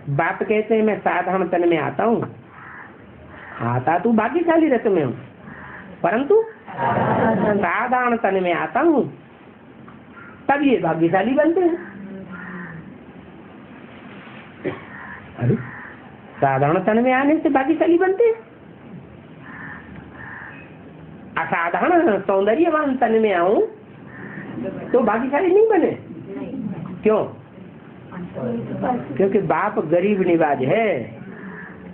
बाप कहते हैं मैं साधारण तन में आता हूँ, आता तू भाग्यशाली रथ में हूँ, परंतु साधारण तन में आता हूँ, तब ये भाग्यशाली बनते हैं। अरे साधारण तन में आने से भाग्यशाली बनते हैं, असाधारण सौंदर्यवान तन में आऊं तो भाग्यशाली नहीं बने। क्यों? क्योंकि बाप गरीब निवाज है,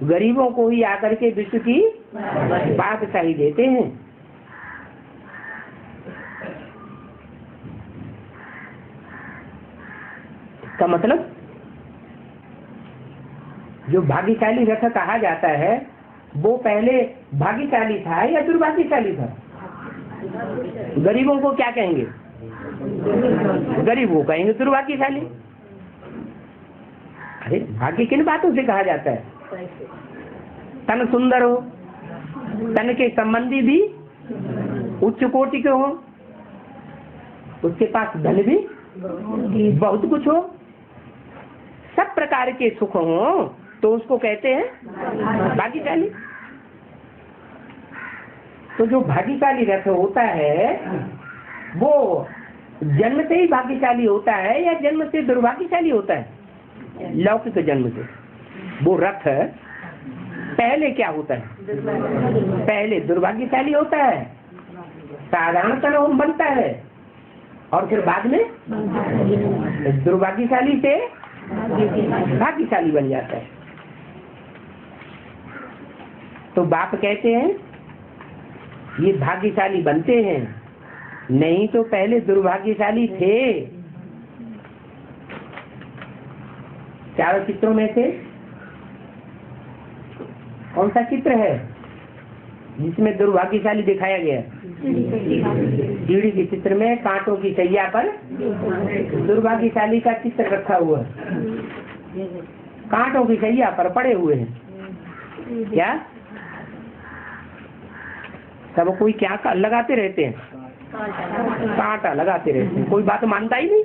गरीबों को ही आकर के विश्व की बादशाही देते हैं। का मतलब जो भाग्यशाली रथ कहा जाता है वो पहले भाग्यशाली था या दुर्भाग्यशाली था? गरीबों को क्या कहेंगे? गरीब को कहेंगे दुर्भाग्यशाली। अरे भाग्य किन बातों से कहा जाता है? तन सुंदर हो, तन के संबंधी भी उच्च कोटि के हो, उसके पास धन भी बहुत कुछ हो, सब प्रकार के सुख हो, तो उसको कहते हैं भाग्यशाली। तो जो भाग्यशाली रथ होता है वो जन्म से ही भाग्यशाली होता है या जन्म से दुर्भाग्यशाली होता है? लौकिक जन्म से। वो रथ पहले क्या होता है? पहले दुर्भाग्यशाली होता है, साधारणतः हम बनता है, और फिर बाद में दुर्भाग्यशाली से भाग्यशाली बन जाता है। तो बाप कहते हैं ये भाग्यशाली बनते हैं, नहीं तो पहले दुर्भाग्यशाली थे। चारों चित्रों में से कौन सा चित्र है जिसमें दुर्भाग्यशाली दिखाया गया? सीढ़ी के चित्र में कांटों की सैया पर दुर्भाग्यशाली का चित्र रखा हुआ है, कांटों की सैया पर पड़े हुए हैं। क्या सब कोई क्या लगाते रहते हैं? कांटा लगाते रहते हैं, कोई बात मानता ही नहीं।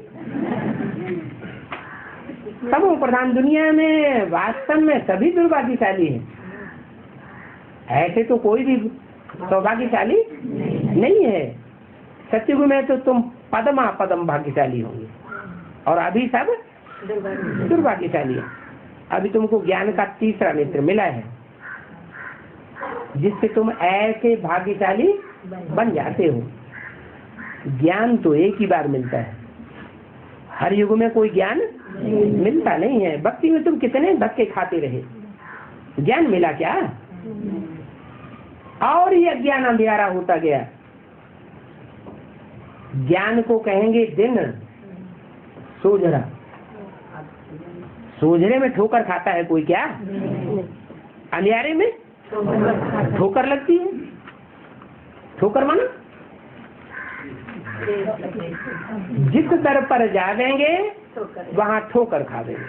सब प्रधान दुनिया में वास्तव में सभी दुर्भाग्यशाली हैं, ऐसे तो कोई भी सौभाग्यशाली नहीं है। सत्युग में तो तुम पदमा पदम भाग्यशाली होंगे, और अभी सब दुर्भाग्यशाली है। अभी तुमको ज्ञान का तीसरा नेत्र मिला है, जिससे तुम ऐसे भाग्यशाली बन जाते हो। ज्ञान तो एक ही बार मिलता है, हर युग में कोई ज्ञान मिलता नहीं है। भक्ति में तुम कितने धक्के खाते रहे, ज्ञान मिला क्या? और ये अज्ञान अंधियारा होता गया। ज्ञान को कहेंगे दिन सोजरा, सोजरे में ठोकर खाता है कोई क्या? अंधियारे में ठोकर लगती है। ठोकर माना जिस दर पर जाएंगे वहां ठोकर खा देंगे।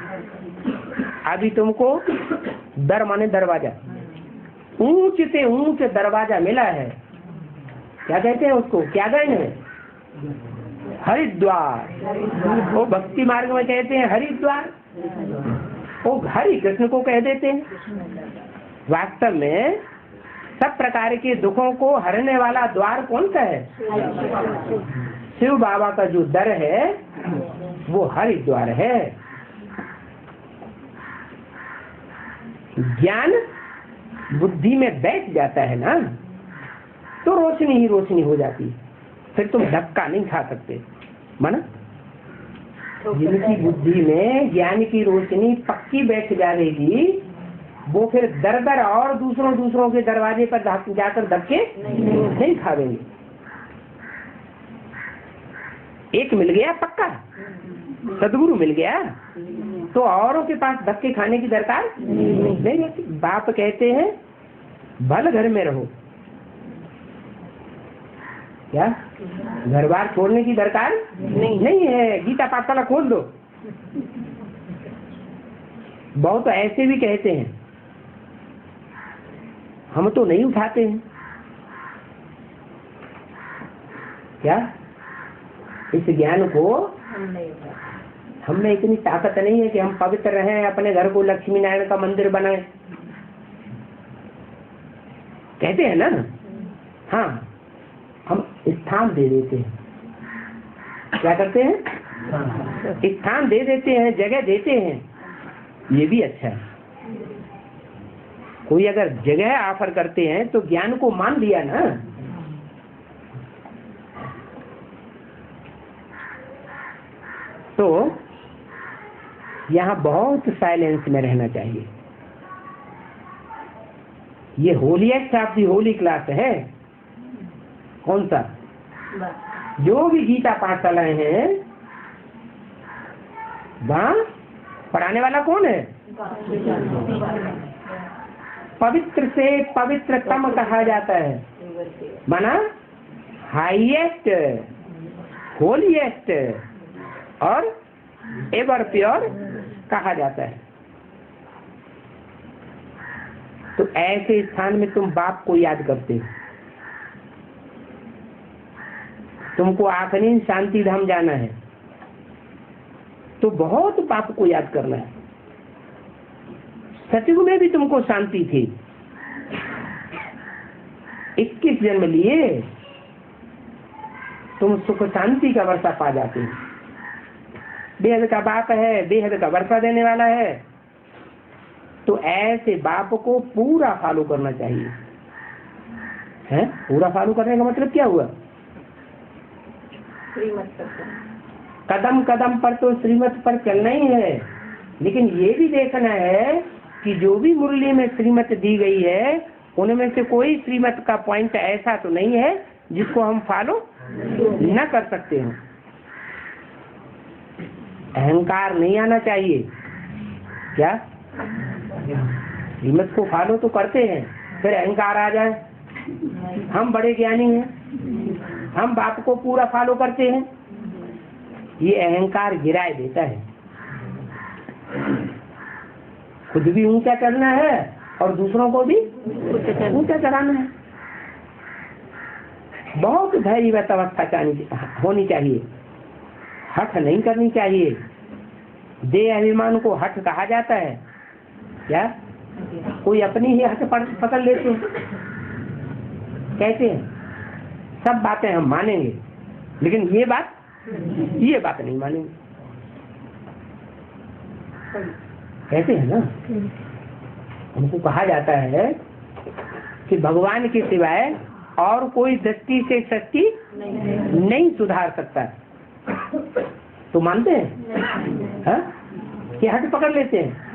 अभी तुमको दर माने दरवाजा, ऊंच से ऊंच दरवाजा मिला है, क्या कहते हैं उसको? क्या गए हैं? हरिद्वार। वो भक्ति मार्ग में कहते हैं हरिद्वार, वो हरि कृष्ण को कह देते हैं। वास्तव में सब प्रकार के दुखों को हरने वाला द्वार कौन सा है? शिव बाबा का जो दर है वो हरिद्वार है। ज्ञान बुद्धि में बैठ जाता है ना, तो रोशनी ही रोशनी हो जाती है, फिर तुम धक्का नहीं खा सकते। माना जिनकी बुद्धि में ज्ञान की रोशनी पक्की बैठ जाएगी, वो फिर दर दर और दूसरों के दरवाजे पर जाकर धक्के नहीं खावेंगे। एक मिल गया पक्का, सदगुरु मिल गया, तो औरों के पास धक्के खाने की दरकार नहीं रहती। बाप कहते हैं भल घर में रहो, क्या घर बार छोड़ने की दरकार नहीं है। गीता पाठशाला खोल दो। बहुत ऐसे भी कहते हैं हम तो नहीं उठाते हैं, क्या इस ज्ञान को हम में इतनी ताकत नहीं है कि हम पवित्र रहें, अपने घर को लक्ष्मी नारायण का मंदिर बनाएं। कहते हैं ना, हाँ, हम स्थान दे देते हैं। क्या करते हैं? स्थान दे देते हैं, जगह देते हैं, ये भी अच्छा है। कोई अगर जगह ऑफर करते हैं तो ज्ञान को मान लिया ना। तो यहाँ बहुत साइलेंस में रहना चाहिए। ये holiest of the Holi class है। कौन सा? जो भी गीता पाठशालाएं हैं वहाँ पढ़ाने वाला कौन है? पवित्र से पवित्रतम कहा जाता है, माना हाईएस्ट, होलीएस्ट और एवर प्योर कहा जाता है। तो ऐसे स्थान में तुम बाप को याद करते हो। तुमको आखिरी शांति धाम जाना है तो बहुत बाप को याद करना है। सतयुग में भी तुमको शांति थी, 21 जन्म लिए तुम सुख शांति का वर्षा पा जाते हो। बेहद का बाप है, बेहद का वर्षा देने वाला है। तो ऐसे बाप को पूरा फॉलो करना चाहिए। है? पूरा फॉलो करने का मतलब क्या हुआ? कदम कदम पर तो श्रीमत पर चलना ही है, लेकिन ये भी देखना है कि जो भी मुरली में श्रीमत दी गई है उनमें से कोई श्रीमत का पॉइंट ऐसा तो नहीं है जिसको हम फॉलो न कर सकते हो। अहंकार नहीं आना चाहिए। क्या? श्रीमत को फॉलो तो करते हैं, फिर अहंकार आ जाए, हम बड़े ज्ञानी हैं, हम बाप को पूरा फॉलो करते हैं, ये अहंकार गिराए देता है। खुद भी ऊंचा करना है और दूसरों को भी ऊंचा कराना है। बहुत धैर्यवत अवस्था होनी चाहिए, हठ नहीं करनी चाहिए। देह अभिमान को हठ कहा जाता है। क्या? कोई अपनी ही हठ पकड़ लेते हैं, कहते हैं सब बातें हम मानेंगे, लेकिन ये बात नहीं मानेंगे, कहते हैं ना। हमको कहा जाता है कि भगवान के सिवाय और कोई दृष्टि से शक्ति नहीं सुधार सकता। तो मानते हैं? हा? कि हट पकड़ लेते हैं।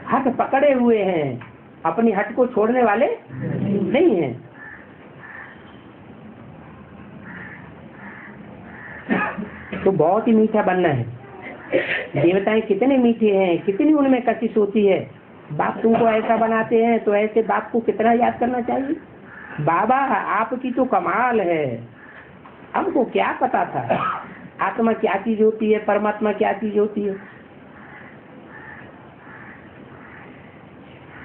हट पकड़े हुए हैं, अपनी हट को छोड़ने वाले नहीं हैं। तो बहुत ही मीठा बनना है। देवताएं कितने मीठे हैं, कितनी उनमें कशिश होती है। बाप तुमको ऐसा बनाते हैं तो ऐसे बाप को कितना याद करना चाहिए। बाबा आपकी तो कमाल है, हमको क्या पता था आत्मा क्या चीज होती है, परमात्मा क्या चीज होती है।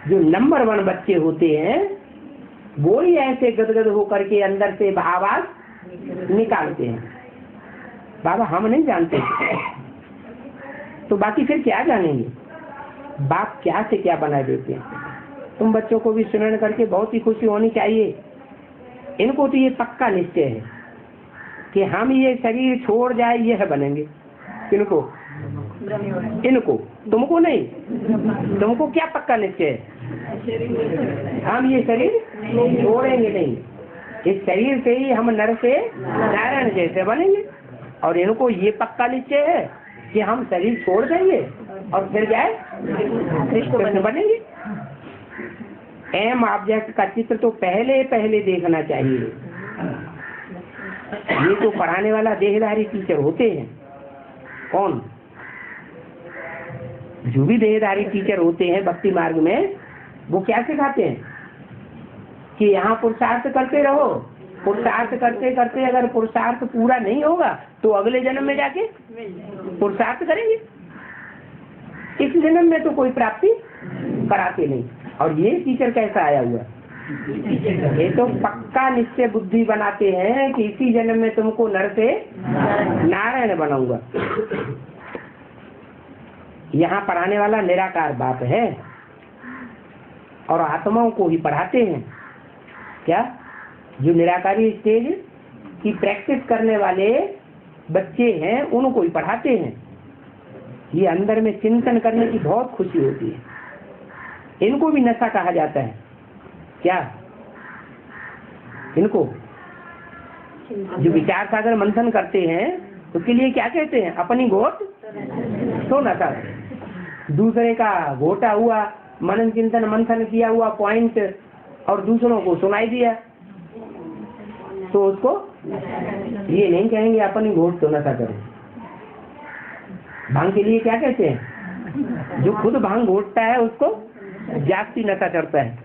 जो नंबर 1 बच्चे होते हैं वो ही ऐसे गदगद होकर के अंदर से आवाज निकालते हैं। बाबा हम नहीं जानते तो बाकी फिर क्या जानेंगे। बाप क्या से क्या बना देते हैं। तुम बच्चों को भी सुनने करके बहुत ही खुशी होनी चाहिए। इनको तो ये पक्का निश्चय है कि हम ये शरीर छोड़ जाए यह बनेंगे। किनको? इनको। तुमको नहीं, तुमको क्या पक्का निश्चय है? हम ये शरीर छोड़ेंगे नहीं, इस शरीर से ही हम नर से नारायण जैसे बनेंगे। और इनको ये पक्का निश्चय है कि हम शरीर छोड़ देंगे और फिर जाए कृष्ण बनेंगे। एम ऑब्जेक्ट का चित्र तो पहले देखना चाहिए। ये तो पढ़ाने वाला देहधारी टीचर होते हैं। कौन? जो भी देहधारी टीचर होते हैं भक्ति मार्ग में, वो क्या सिखाते हैं कि यहाँ पुरुषार्थ करते रहो। पुरुषार्थ करते करते अगर पुरुषार्थ पूरा नहीं होगा तो अगले जन्म में जाके पुरुषार्थ करेंगे। इस जन्म में तो कोई प्राप्ति कराते नहीं। और ये टीचर कैसा आया हुआ? ये तो पक्का निश्चय बुद्धि बनाते हैं कि इसी जन्म में तुमको नर से नारायण बनाऊंगा। यहाँ पढ़ाने वाला निराकार बाप है और आत्माओं को ही पढ़ाते हैं। क्या? जो निराकारी स्टेज की प्रैक्टिस करने वाले बच्चे हैं उनको ही पढ़ाते हैं। ये अंदर में चिंतन करने की बहुत खुशी होती है। इनको भी नशा कहा जाता है। क्या? इनको जो विचार सागर मंथन करते हैं उसके लिए क्या कहते हैं? अपनी घोट तो नशा। दूसरे का घोटा हुआ मनन चिंतन मंथन किया हुआ पॉइंट और दूसरों को सुनाई दिया तो उसको ये नहीं कहेंगे अपनी घोट तो नशा करें। भांग के लिए क्या कहते हैं? जो खुद भांग घोटता है उसको जास्ती नशा चढ़ता है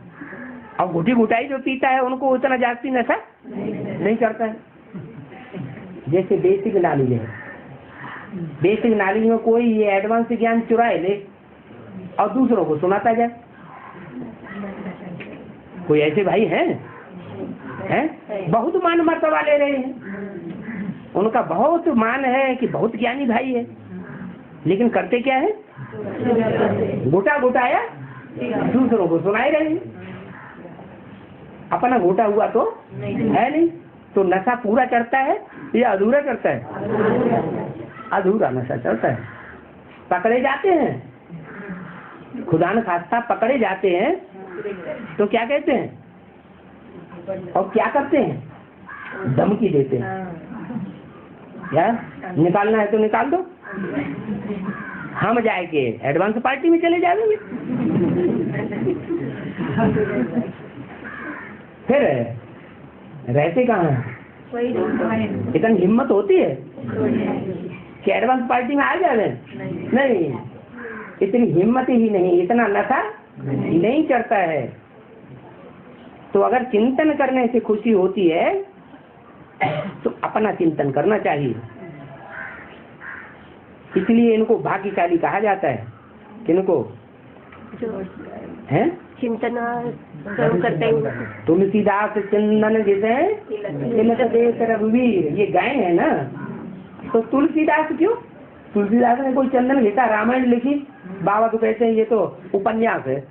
और घुटी घुटाई जो पीता है उनको उतना जास्ती नशा नहीं चढ़ता है। जैसे बेसिक नॉलेज है, बेसिक नॉलेज में कोई ये एडवांस ज्ञान चुराए ले और दूसरों को सुनाता जाए। कोई ऐसे भाई हैं बहुत मान मर्तबा ले रहे हैं, उनका बहुत मान है कि बहुत ज्ञानी भाई है, लेकिन करते क्या है? घोटा घोटाया दूसरों को सुनाए रहे हैं। अपना घोटा हुआ तो है नहीं। तो नशा पूरा चढ़ता है या अधूरा चढ़ता है? अधूरा नशा चढ़ता है। पकड़े जाते हैं, खुदा न खास्ता पकड़े जाते हैं तो क्या कहते हैं और क्या करते हैं? धमकी देते हैं। यार निकालना है तो निकाल दो, हम जाएंगे एडवांस पार्टी में चले जाएंगे। फिर रहते कहाँ हैं? इतनी हिम्मत होती है कि एडवांस पार्टी में आ जाए? नहीं, इतनी हिम्मत ही नहीं, इतना नशा नहीं चढ़ता है। तो अगर चिंतन करने से खुशी होती है तो अपना चिंतन करना चाहिए। इसलिए इनको भाग्यशाली कहा जाता है। किनको? हैं? चिंतन करते हैं। तुलसीदास चिंतन जैसे तिलक देख रघुवीर, ये गाय है ना। तो तुलसीदास क्यों? तुलसीदास ने कोई चंदन लिखा, रामायण लिखी, बाबा तो कहते हैं ये तो उपन्यास है।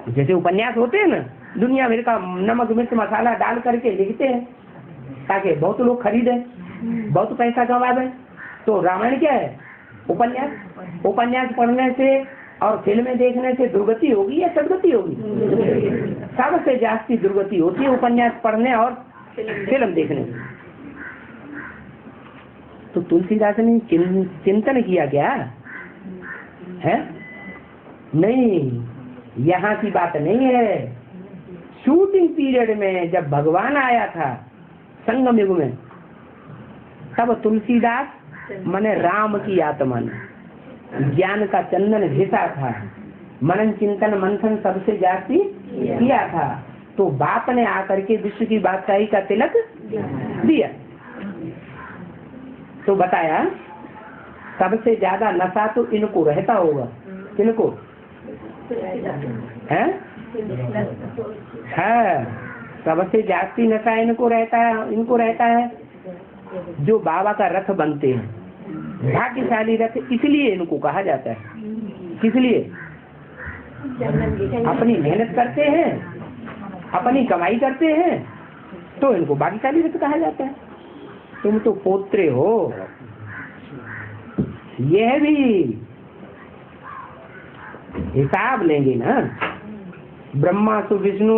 जैसे उपन्यास होते हैं ना, दुनिया भर का नमक मिर्च मसाला डाल करके लिखते हैं ताकि बहुत लोग खरीदें, बहुत पैसा कमावे। तो रामायण क्या है? उपन्यास। उपन्यास पढ़ने से और फिल्में देखने से दुर्गति होगी या सदगति होगी? सबसे जास्ती दुर्गति होती है उपन्यास पढ़ने और फिल्म देखने से। तो तुलसीदास ने चिंतन किया क्या है? नहीं, यहाँ की बात नहीं है। शूटिंग पीरियड में जब भगवान आया था संगम युग में, तब तुलसीदास माने राम की आत्मा ने ज्ञान का चंदन घिसा था, मनन चिंतन मंथन सबसे जास्ती किया था। तो बाप ने आकर के विश्व की बादशाही का तिलक दिया। तो बताया सबसे ज्यादा नशा तो इनको रहता होगा। किनको है? सबसे जास्ती नशा इनको रहता है जो बाबा का रथ बनते हैं, भाग्यशाली रथ। इसलिए इनको कहा जाता है। किस लिए? अपनी मेहनत करते हैं, अपनी कमाई करते हैं, तो इनको भाग्यशाली रथ कहा जाता है। तुम तो पोत्रे हो। यह भी हिसाब लेंगे ना, ब्रह्मा तो विष्णु,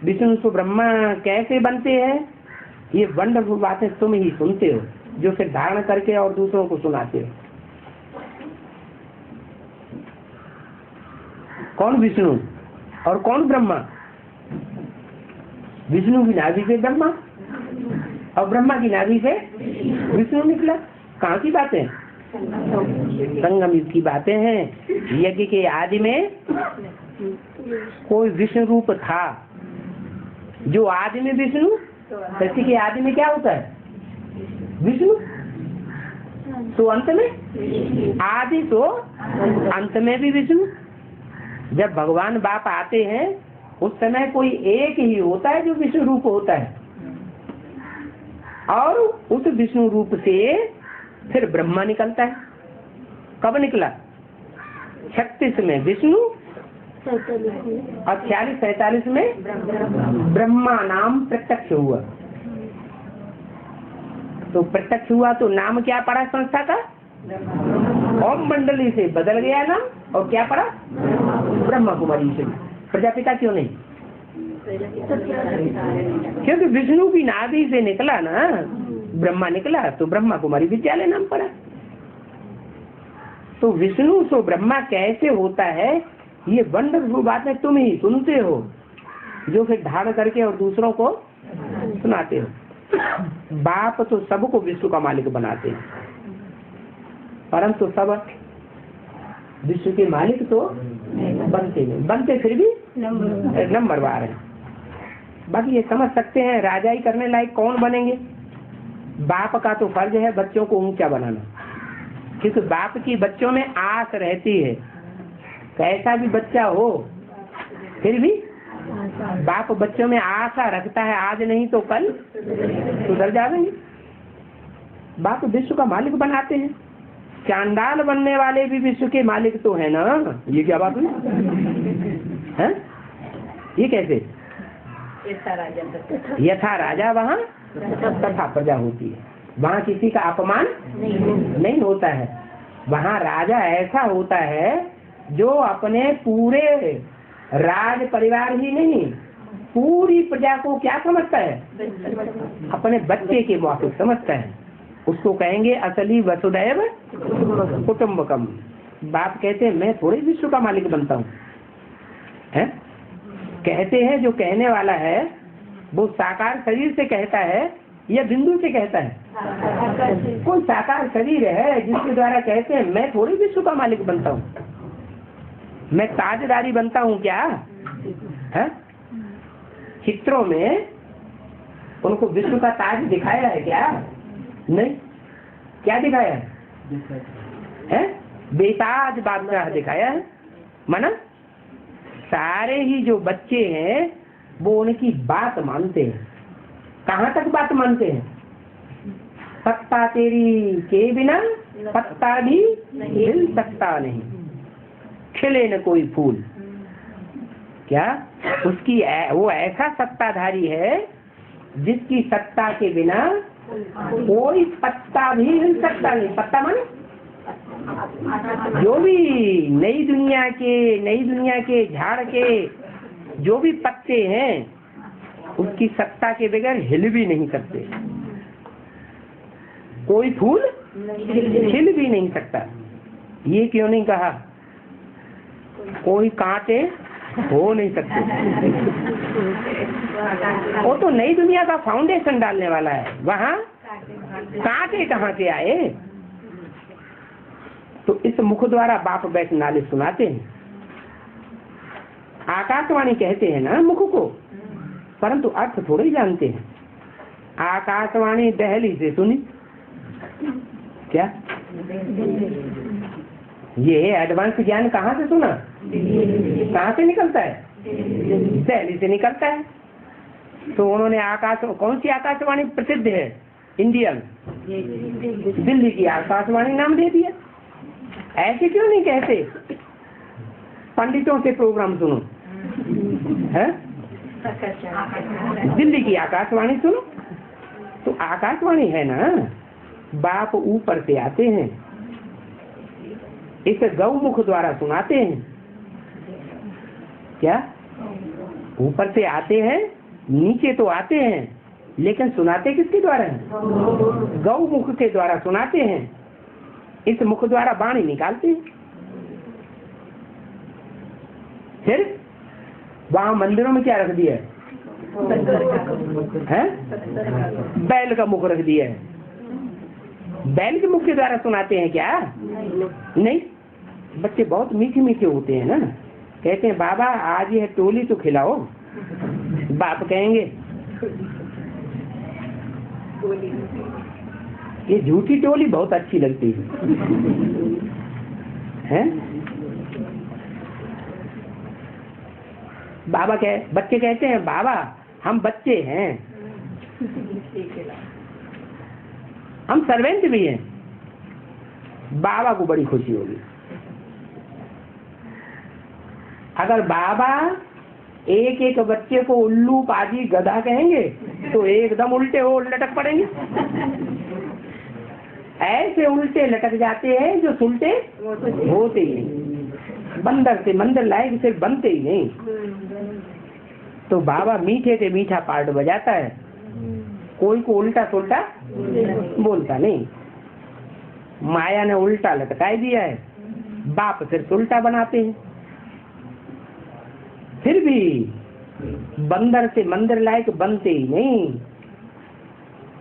विष्णु तो ब्रह्मा कैसे बनते हैं? ये वंडरफुल बातें तुम ही सुनते हो, जो फिर धारण करके और दूसरों को सुनाते हो। कौन विष्णु और कौन ब्रह्मा? विष्णु की नाभि से ब्रह्मा और ब्रह्मा की नाभि से विष्णु निकला। कहाँ की बातें? संगम युग की बातें हैं। यज्ञ के आदि में कोई विष्णु रूप था, जो आदि में विष्णु, सृष्टि के आदि में क्या होता है? विष्णु। तो अंत में आदि, तो अंत में भी विष्णु। जब भगवान बाप आते हैं उस समय कोई एक ही होता है जो विष्णु रूप होता है, और उस विष्णु रूप से फिर ब्रह्मा निकलता है। कब निकला? 36 में विष्णु और 46-47 में ब्रह्मा नाम प्रत्यक्ष हुआ। तो प्रत्यक्ष हुआ तो नाम क्या पड़ा संस्था का? ओम मंडली से बदल गया नाम, और क्या पड़ा? ब्रह्मा कुमारी से। प्रजापिता क्यों नहीं? क्योंकि विष्णु की नाभि से निकला ना ब्रह्मा निकला, तो ब्रह्मा कुमारी विद्यालय नाम पड़ा। तो विष्णु तो ब्रह्मा कैसे होता है, ये वंडरफुल बातें तुम ही सुनते हो, जो फिर धारण करके और दूसरों को सुनाते हो। बाप तो सबको विश्व का मालिक बनाते हैं, परंतु सब विश्व के मालिक तो बनते नहीं, बनते फिर भी नंबरवार है। बाकी ये समझ सकते हैं राजाई करने लायक कौन बनेंगे। बाप का तो फर्ज है बच्चों को ऊंचा बनाना, क्योंकि बाप की बच्चों में आस रहती है। कैसा भी बच्चा हो फिर भी बाप बच्चों में आशा रखता है, आज नहीं तो कल सुधर जाएंगे। बाप विश्व का मालिक बनाते हैं। चांडाल बनने वाले भी विश्व के मालिक तो है ना। ये क्या बात हुई है? ये कैसे? यथा राजा वहाँ तथा प्रजा होती है। वहाँ किसी का अपमान नहीं होता है। वहाँ राजा ऐसा होता है जो अपने पूरे राज परिवार ही नहीं, पूरी प्रजा को क्या समझता है? अपने बच्चे के माफिक समझता है। उसको कहेंगे असली वसुदैव कुटुंबकम। बाप कहते हैं मैं थोड़ी विश्व का मालिक बनता हूँ, है? कहते हैं जो कहने वाला है वो साकार शरीर से कहता है या बिंदु से कहता है? कोई साकार शरीर है जिसके द्वारा कहते हैं मैं थोड़ी विश्व का मालिक बनता हूँ, मैं ताजदारी बनता हूँ क्या? है? चित्रों में उनको विश्व का ताज दिखाया है क्या? नहीं। क्या दिखाया है? बेताज बादशाह दिखाया है। माना सारे ही जो बच्चे हैं वो उनकी बात मानते हैं। कहाँ तक बात मानते हैं? पत्ता तेरी के बिना पत्ता भी हिल सकता नहीं, खिले न कोई फूल। क्या उसकी वो ऐसा सत्ताधारी है जिसकी सत्ता के बिना कोई पत्ता भी हिल सकता नहीं। पत्ता माने जो भी नई दुनिया के झाड़ के जो भी पत्ते हैं उसकी सत्ता के बगैर हिल भी नहीं सकते। कोई फूल हिल भी नहीं सकता। ये क्यों नहीं कहा? कोई कांटे हो नहीं सकते। वो तो नई दुनिया का फाउंडेशन डालने वाला है, वहाँ कांटे कहाँ से आए? तो इस मुख द्वारा बाप बैठ नाले सुनाते हैं। आकाशवाणी कहते हैं ना मुख को, परंतु अर्थ थोड़े ही जानते हैं। आकाशवाणी दहली से सुनी क्या? ये एडवांस ज्ञान कहाँ से सुना? कहाँ से निकलता है? दिल्ली से निकलता है। तो उन्होंने कौन सी आकाशवाणी प्रसिद्ध है? इंडियन, दिल्ली की आकाशवाणी नाम दे दिया। ऐसे क्यों नहीं कहते? पंडितों से प्रोग्राम सुनो, है? दिल्ली की आकाशवाणी सुनो। तो आकाशवाणी है ना, बाप ऊपर से आते हैं, इसे गौमुख द्वारा सुनाते हैं। क्या ऊपर से आते हैं, नीचे तो आते हैं, लेकिन सुनाते किसके द्वारा है? गौमुख के द्वारा सुनाते हैं। इस मुख द्वारा वाणी निकालते हैं। फिर वहां मंदिरों में क्या रख दिया है? बैल का मुख रख दिया है। बैल के मुख के द्वारा सुनाते हैं क्या? नहीं। बच्चे बहुत मीठे मीठे होते हैं ना, कहते हैं बाबा आज ये टोली तो खिलाओ। बाप कहेंगे ये झूठी टोली बहुत अच्छी लगती है? बच्चे कहते हैं बाबा हम बच्चे हैं, हम सर्वेंट भी हैं। बाबा को बड़ी खुशी होगी। अगर बाबा एक एक बच्चे को उल्लू, पाजी, गधा कहेंगे तो एकदम उल्टे हो लटक पड़ेंगे। ऐसे उल्टे लटक जाते हैं जो सुलटे होते ही नहीं। बंदर से मंदिर लायक सिर्फ बनते ही नहीं। तो बाबा मीठे से मीठा पार्ट बजाता है, कोई को उल्टा सुलटा बोलता नहीं। माया ने उल्टा लटकाई दिया है, बाप सिर्फ उल्टा बनाते हैं। फिर भी बंदर से मंदिर लायक बनते ही नहीं,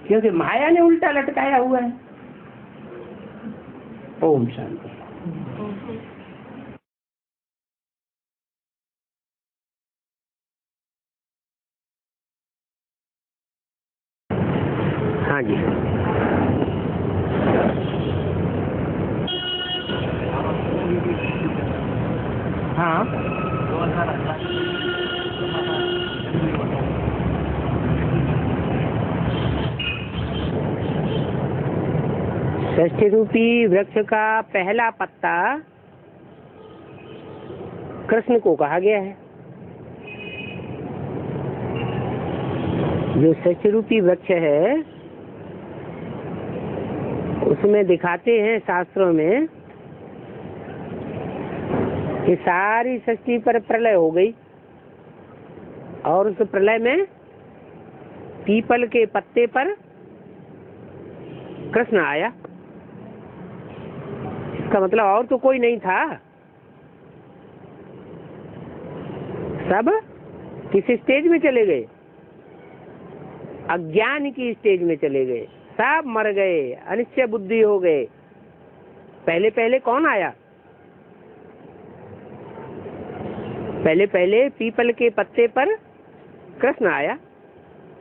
क्योंकि माया ने उल्टा लटकाया हुआ है। ओम शांति। हाँ जी, हाँ षष्ठी रूपी वृक्ष का पहला पत्ता कृष्ण को कहा गया है। जो षष्ठी रूपी वृक्ष है उसमें दिखाते हैं शास्त्रों में कि सारी सृष्टि पर प्रलय हो गई और उस प्रलय में पीपल के पत्ते पर कृष्ण आया। इसका मतलब और तो कोई नहीं था, सब किस स्टेज में चले गए? अज्ञान की स्टेज में चले गए, सब मर गए, अनिश्चय बुद्धि हो गए। पहले पहले कौन आया? पहले पहले पीपल के पत्ते पर कृष्ण आया।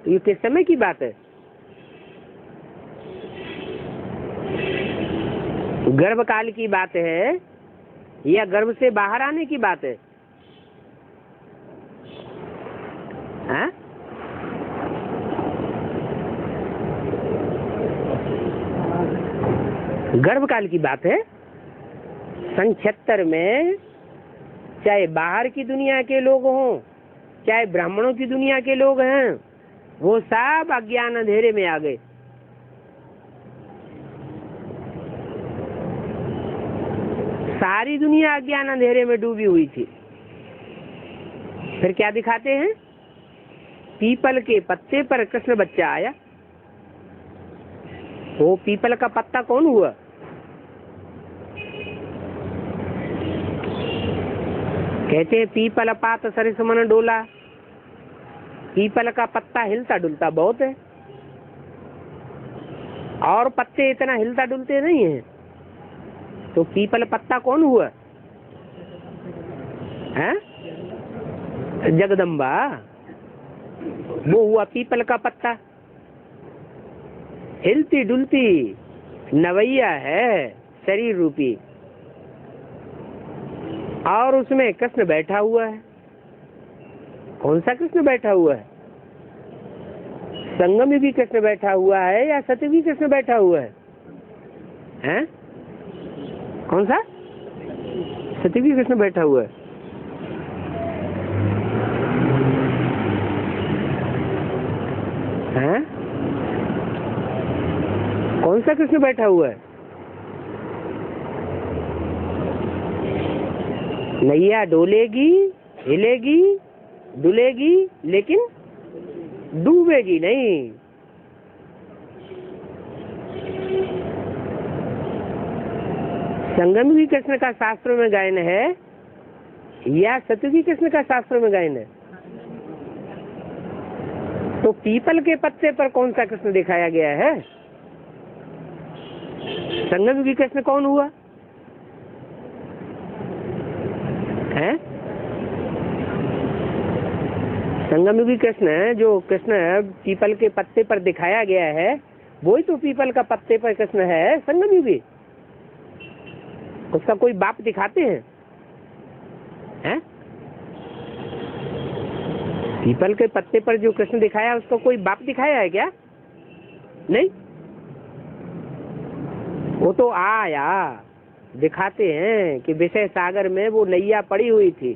ये किस समय की बात है? गर्भ काल की बात है या गर्भ से बाहर आने की बात है? हाँ? गर्भ काल की बात है। सन 76 में चाहे बाहर की दुनिया के लोग हों, चाहे ब्राह्मणों की दुनिया के लोग हैं, वो सब अज्ञान अंधेरे में आ गए। सारी दुनिया अज्ञान अंधेरे में डूबी हुई थी। फिर क्या दिखाते हैं? पीपल के पत्ते पर कृष्ण बच्चा आया। वो पीपल का पत्ता कौन हुआ? कहते हैं पीपल पात सरिस मन डोला। पीपल का पत्ता हिलता डुलता बहुत है और पत्ते इतना हिलता डुलते नहीं है। तो पीपल पत्ता कौन हुआ? है जगदम्बा, वो हुआ पीपल का पत्ता। हिलती डुलती नवैया है शरीर रूपी, और उसमें कृष्ण बैठा हुआ है। कौन सा कृष्ण बैठा हुआ है? संगम में भी कृष्ण बैठा हुआ है या सत्य भी कृष्ण बैठा हुआ है? हैं? कौन सा? सत्य भी कृष्ण बैठा हुआ है। हैं? कौन सा कृष्ण बैठा हुआ है? नैया डोलेगी, हिलेगी, डुलेगी, लेकिन डूबेगी नहीं। संगम भी कृष्ण का शास्त्रों में गायन है या सतयुगी कृष्ण का शास्त्रों में गायन है? तो पीपल के पत्ते पर कौन सा कृष्ण दिखाया गया है? संगम युगी कृष्ण कौन हुआ है? संगम युगी कृष्ण, जो कृष्ण पीपल के पत्ते पर दिखाया गया है, वही तो पीपल का पत्ते पर कृष्ण है संगम युगी। उसका कोई बाप दिखाते हैं? हैं? पीपल के पत्ते पर जो कृष्ण दिखाया उसका कोई बाप दिखाया है क्या? नहीं। वो तो आया, दिखाते हैं कि विषय सागर में वो नैया पड़ी हुई थी,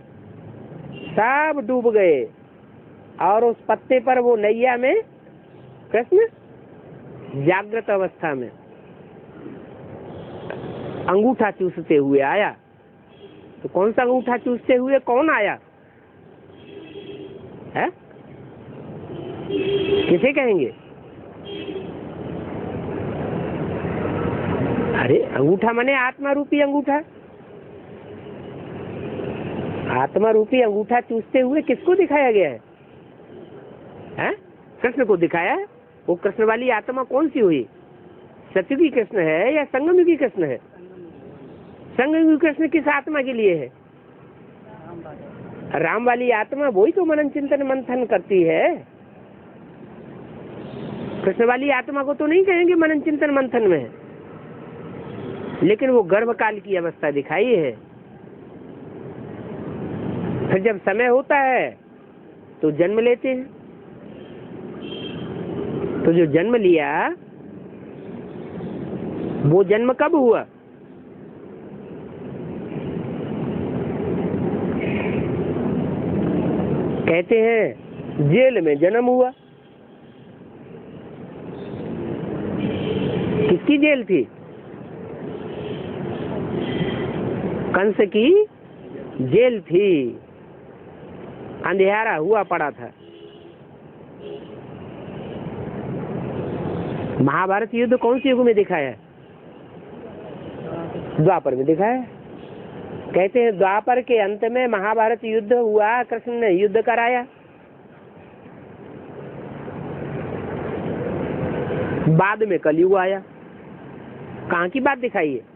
सब डूब गए और उस पत्ते पर वो नैया में कृष्ण जागृत अवस्था में अंगूठा चूसते हुए आया। तो कौन सा अंगूठा चूसते हुए कौन आया है? किसे कहेंगे? अरे अंगूठा माने आत्मा रूपी अंगूठा। आत्मा रूपी अंगूठा चूसते हुए किसको दिखाया गया है? कृष्ण को दिखाया है। वो कृष्ण वाली आत्मा कौन सी हुई? सतयुगी कृष्ण है या संगमयुगी कृष्ण है? संगमयुगी कृष्ण किस आत्मा के लिए है? राम वाली आत्मा वही तो मनन चिंतन मंथन करती है। कृष्ण वाली आत्मा को तो नहीं कहेंगे मनन चिंतन मंथन में, लेकिन वो गर्भकाल की अवस्था दिखाई है। फिर जब समय होता है तो जन्म लेते हैं। तो जो जन्म लिया वो जन्म कब हुआ? कहते हैं जेल में जन्म हुआ। किसकी जेल थी? कंस की जेल थी। अंधेरा हुआ पड़ा था। महाभारत युद्ध कौन सी युग में दिखाया है? द्वापर में दिखाया है। कहते हैं द्वापर के अंत में महाभारत युद्ध हुआ, कृष्ण ने युद्ध कराया। बाद में कलयुग आया। कहाँ की बात दिखाई है?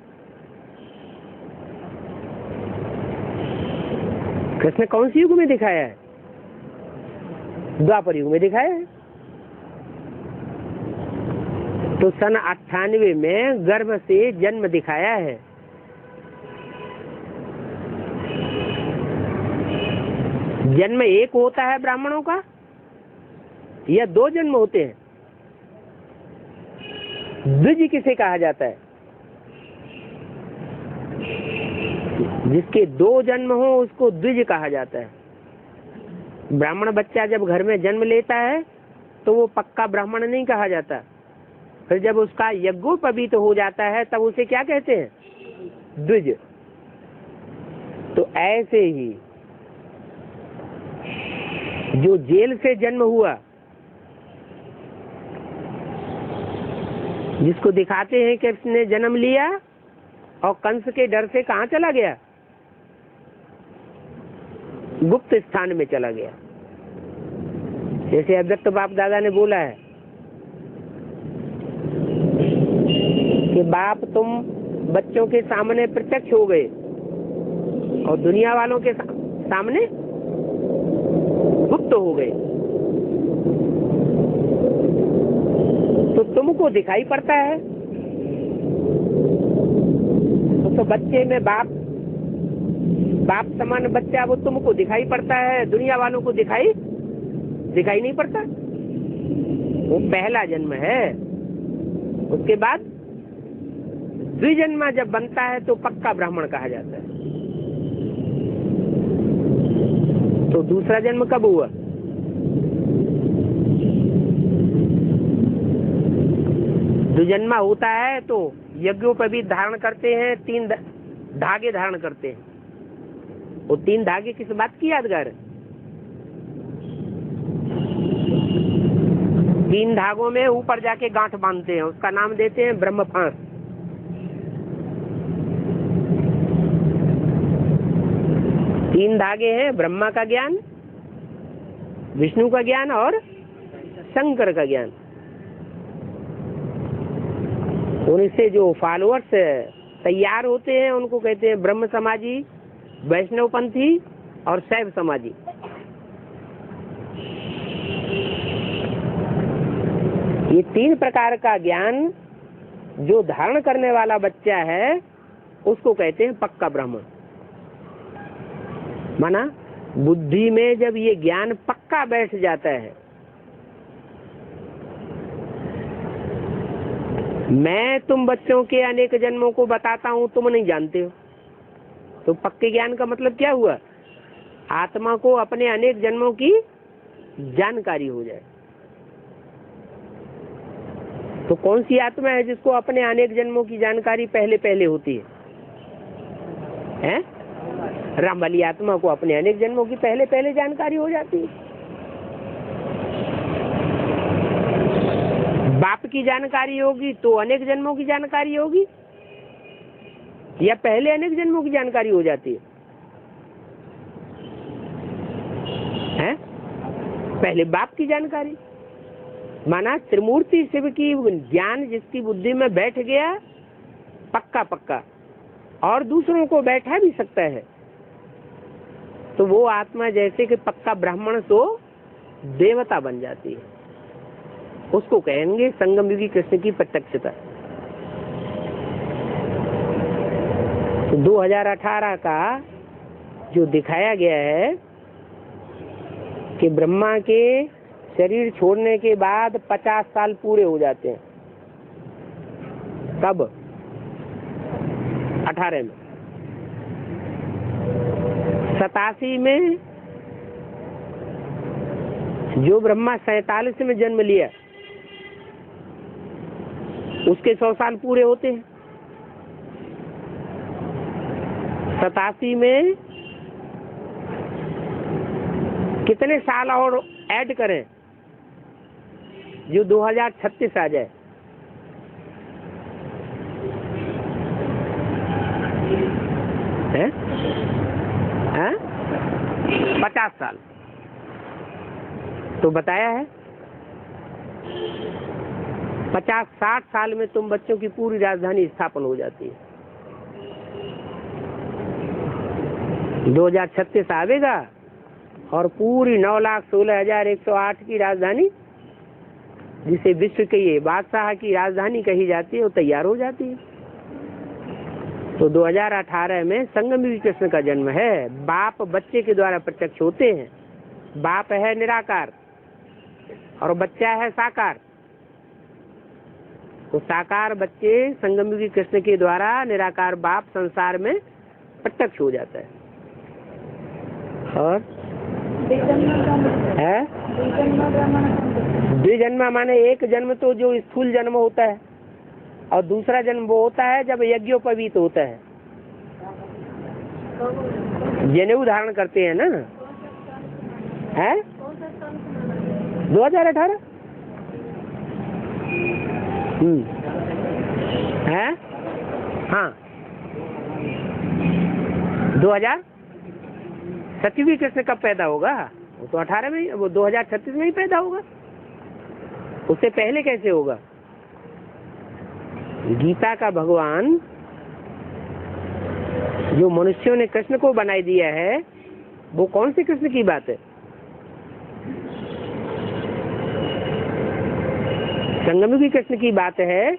कृष्ण कौन सी युग में दिखाया है? द्वापर युग में दिखाया है। तो सन 98 में गर्भ से जन्म दिखाया है। जन्म एक होता है ब्राह्मणों का या दो जन्म होते हैं? द्विज किसे कहा जाता है? जिसके दो जन्म हो उसको द्विज कहा जाता है। ब्राह्मण बच्चा जब घर में जन्म लेता है तो वो पक्का ब्राह्मण नहीं कहा जाता। फिर जब उसका यज्ञोपवीत हो जाता है तब उसे क्या कहते हैं? द्विज। तो ऐसे ही जो जेल से जन्म हुआ, जिसको दिखाते हैं कि उसने जन्म लिया और कंस के डर से कहाँ चला गया? गुप्त स्थान में चला गया। जैसे अव्यक्त बाप दादा ने बोला है कि बाप तुम बच्चों के सामने प्रत्यक्ष हो गए और दुनिया वालों के सामने गुप्त हो गए। तो तुमको दिखाई पड़ता है। तो बच्चे में बाप समान बच्चा वो तुमको दिखाई पड़ता है, दुनिया वालों को दिखाई नहीं पड़ता। वो पहला जन्म है। उसके बाद द्विजन्मा जब बनता है तो पक्का ब्राह्मण कहा जाता है। तो दूसरा जन्म कब हुआ? द्विजन्मा होता है तो यज्ञोपवीत धारण करते हैं, 3 धागे धारण करते हैं। वो 3 धागे किस बात की यादगार है? 3 धागों में ऊपर जाके गांठ बांधते हैं, उसका नाम देते हैं ब्रह्म फांस। तीन धागे हैं, ब्रह्मा का ज्ञान, विष्णु का ज्ञान और शंकर का ज्ञान। उनसे जो फॉलोअर्स तैयार होते हैं उनको कहते हैं ब्रह्म समाजी, वैष्णव पंथी और शैव समाजी। ये 3 प्रकार का ज्ञान जो धारण करने वाला बच्चा है उसको कहते हैं पक्का ब्राह्मण। माना बुद्धि में जब ये ज्ञान पक्का बैठ जाता है, मैं तुम बच्चों के अनेक जन्मों को बताता हूँ, तुम नहीं जानते हो, तो पक्के ज्ञान का मतलब क्या हुआ? आत्मा को अपने अनेक जन्मों की जानकारी हो जाए। तो कौन सी आत्मा है जिसको अपने अनेक जन्मों की जानकारी पहले पहले होती है? राम वाली आत्मा को अपने अनेक जन्मों की पहले पहले जानकारी हो जाती है। बाप की जानकारी होगी तो अनेक जन्मों की जानकारी होगी, या पहले अनेक जन्मों की जानकारी हो जाती है? पहले बाप की जानकारी, माना त्रिमूर्ति शिव की ज्ञान जिसकी बुद्धि में बैठ गया पक्का पक्का, और दूसरों को बैठा भी सकता है, तो वो आत्मा जैसे कि पक्का ब्राह्मण तो देवता बन जाती है। उसको कहेंगे संगम युगी कृष्ण की प्रत्यक्षता। तो 2018 का जो दिखाया गया है कि ब्रह्मा के शरीर छोड़ने के बाद 50 साल पूरे हो जाते हैं। कब? 18 में। 87 में जो ब्रह्मा 47 में जन्म लिया उसके 100 साल पूरे होते हैं। 87 में कितने साल और ऐड करें जो 2036 आ जाए? हैं? 50 साल तो बताया है। 50-60 साल में तुम बच्चों की पूरी राजधानी स्थापन हो जाती है। 2036 आवेगा और पूरी 9,16,108 की राजधानी, जिसे विश्व के ये बादशाह की राजधानी कही जाती है, वो तैयार हो जाती है। तो 2018 में संगम युगी कृष्ण का जन्म है। बाप बच्चे के द्वारा प्रत्यक्ष होते हैं। बाप है निराकार और बच्चा है साकार। तो साकार बच्चे संगम युगी कृष्ण के द्वारा निराकार बाप संसार में प्रत्यक्ष हो जाता है। और है द्विजन्मा माने एक जन्म तो जो स्थूल जन्म होता है, और दूसरा जन्म वो होता है जब यज्ञोपवीत होता है, जनेऊ धारण करते हैं ना। है 2018 है। हाँ 2000 सत्यवी कृष्ण कब पैदा होगा? वो तो 18 में, वो 2036 में ही पैदा होगा। उससे पहले कैसे होगा? गीता का भगवान जो मनुष्यों ने कृष्ण को बनाई दिया है, वो कौन से कृष्ण की बात है? संगमयुगी कृष्ण की बात है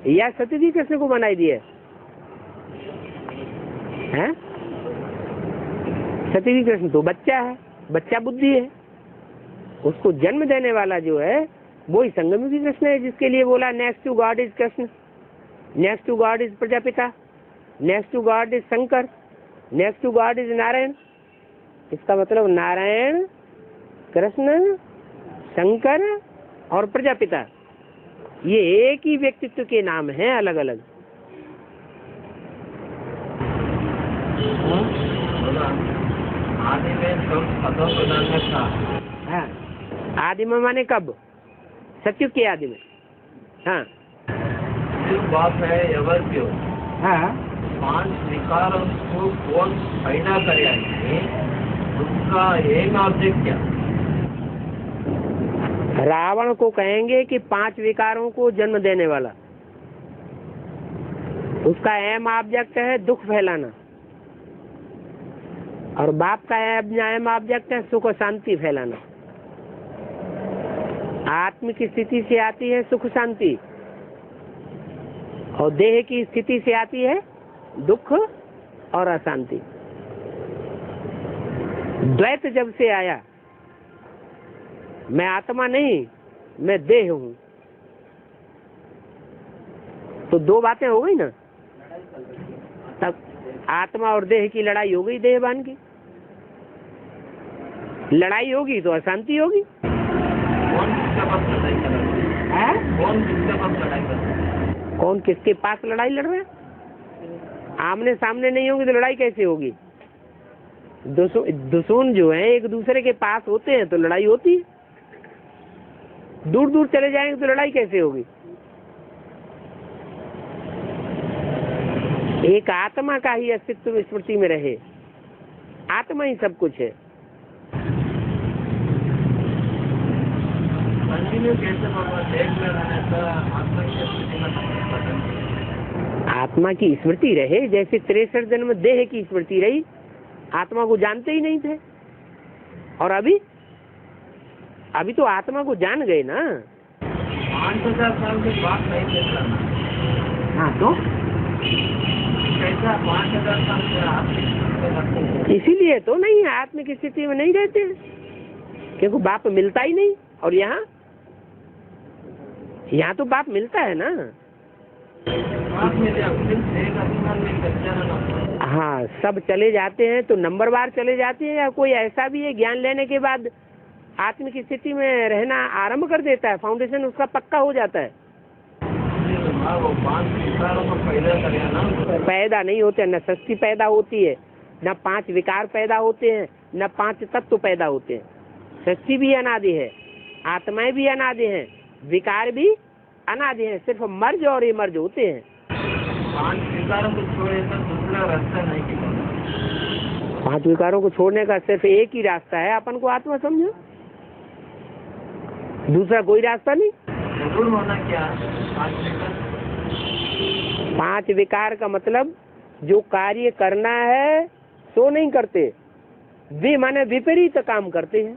या सत्ययुगी कृष्ण को बनाई दिया है? सत्ययुगी कृष्ण तो बच्चा है, बच्चा बुद्धि है। उसको जन्म देने वाला जो है वो ही संगमयुगी कृष्ण है, जिसके लिए बोला next to God is Krishna, next to God is Prajapita, next to God is Shankar, next to God is Narayan. इसका मतलब नारायण, कृष्ण, शंकर और प्रजापिता, ये एक ही व्यक्तित्व के नाम हैं, अलग अलग। आदि में हाँ, आदि में माने कब? सत्युग के आदि में। हाँ बात है एवर क्यों? हाँ 5 विकारों को कौन पैदा करेंगे, उसका एम ऑब्जेक्ट क्या? रावण को कहेंगे कि 5 विकारों को जन्म देने वाला, उसका एम ऑब्जेक्ट है दुख फैलाना, और बाप का एम ऑब्जेक्ट है सुख और शांति फैलाना। आत्म की स्थिति से आती है सुख शांति, और देह की स्थिति से आती है दुख और अशांति। द्वैत जब से आया, मैं आत्मा नहीं मैं देह हूं, तो दो बातें हो गई ना, तब आत्मा और देह की लड़ाई हो गई, देहभान की लड़ाई होगी तो अशांति होगी। कौन किसके पास लड़ाई कर रहा है? कौन किसके पास लड़ाई कर रहा है? कौन किसके पास लड़ाई लड़ रहा है? आमने सामने नहीं होगी तो लड़ाई कैसे होगी? दुश्मन जो है एक दूसरे के पास होते हैं तो लड़ाई होती है। दूर दूर चले जाएंगे तो लड़ाई कैसे होगी? एक आत्मा का ही अस्तित्व स्मृति में रहे, आत्मा ही सब कुछ है। कंटिन्यू कैसे बाबा देख में रहने से आत्मा की स्मृति में आत्मा की स्मृति रहे, जैसे 63 जन्म देह की स्मृति रही, आत्मा को जानते ही नहीं थे। और अभी तो आत्मा को जान गए ना। 5000 साल के बाद नहीं देख रहा। हाँ तो कैसा 5000 साल से आप इसीलिए तो नहीं है, आत्मा की स्थिति में नहीं रहते हैं, क्योंकि बाप मिलता ही नहीं। और यहाँ तो बाप मिलता है ना। हाँ, सब चले जाते हैं तो नंबरवार चले जाते हैं, या कोई ऐसा भी है ज्ञान लेने के बाद आत्म की स्थिति में रहना आरंभ कर देता है, फाउंडेशन उसका पक्का हो जाता है। पैदा नहीं होते, न सृष्टि पैदा होती है, न 5 विकार पैदा होते हैं, न 5 तत्व पैदा होते हैं। सृष्टि भी अनादि है, आत्माएं भी अनादि हैं, विकार भी अनादि हैं, सिर्फ मर्ज और इमर्ज होते हैं। 5 विकारों को छोड़े तो दूसरा रास्ता नहीं कि 5 विकारों को छोड़ने का सिर्फ एक ही रास्ता है, अपन को आत्मा समझो, दूसरा कोई रास्ता नहीं। जरूर होना क्या 5 विकार का मतलब जो कार्य करना है सो नहीं करते, वे माने विपरीत काम करते हैं।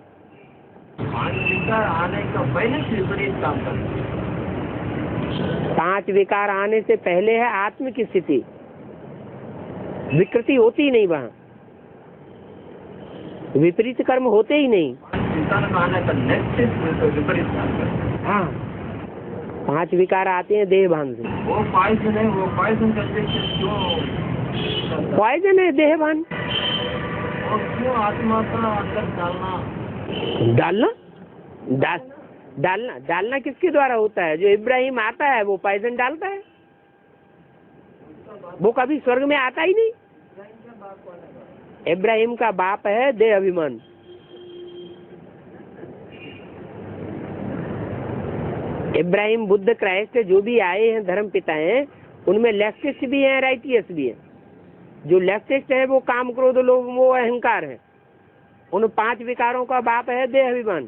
5 विकार आने का पहले विपरीत काम करते हैं। 5 विकार आने से पहले है आत्म की स्थिति, विकृति होती ही नहीं, वहाँ विपरीत कर्म होते ही नहीं। 5 विकार आने का नेक्स्ट विपरीत काम करते हैं। हाँ, 5 विकार आते हैं देहभान से। वो पॉइजन है, वो पॉइजन करते क्यों? पॉइजन है देहभान। और क्यों आत्मा का अंदर डालना किसके द्वारा होता है? जो इब्राहिम आता है वो पॉइजन डालता है, वो कभी स्वर्ग में आता ही नहीं। इब्राहिम का बाप है देह अभिमान। इब्राहिम, बुद्ध, क्राइस्ट जो भी आए हैं धर्म पिता हैं, उनमें लेफ्टिस्ट भी हैं, राइटियस भी हैं। जो लेफ्टिस्ट है वो काम, क्रोध, लोभ, मोह, अहंकार है। उन 5 विकारों का बाप है देह अभिमान,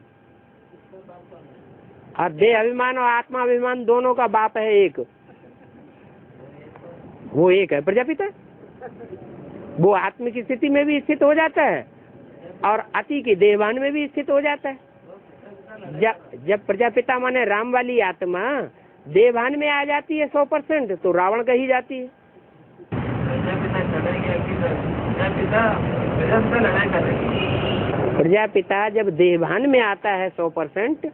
और देह अभिमान और आत्मा अभिमान दोनों का बाप है एक, वो एक है प्रजापिता। वो आत्म की स्थिति में भी स्थित हो जाता है और अति के देहभान में भी स्थित हो जाता है। जब प्रजापिता माने राम वाली आत्मा देहभान में आ जाती है 100%, तो रावण कही जाती है। प्रजापिता जब देहभान में आता है 100%,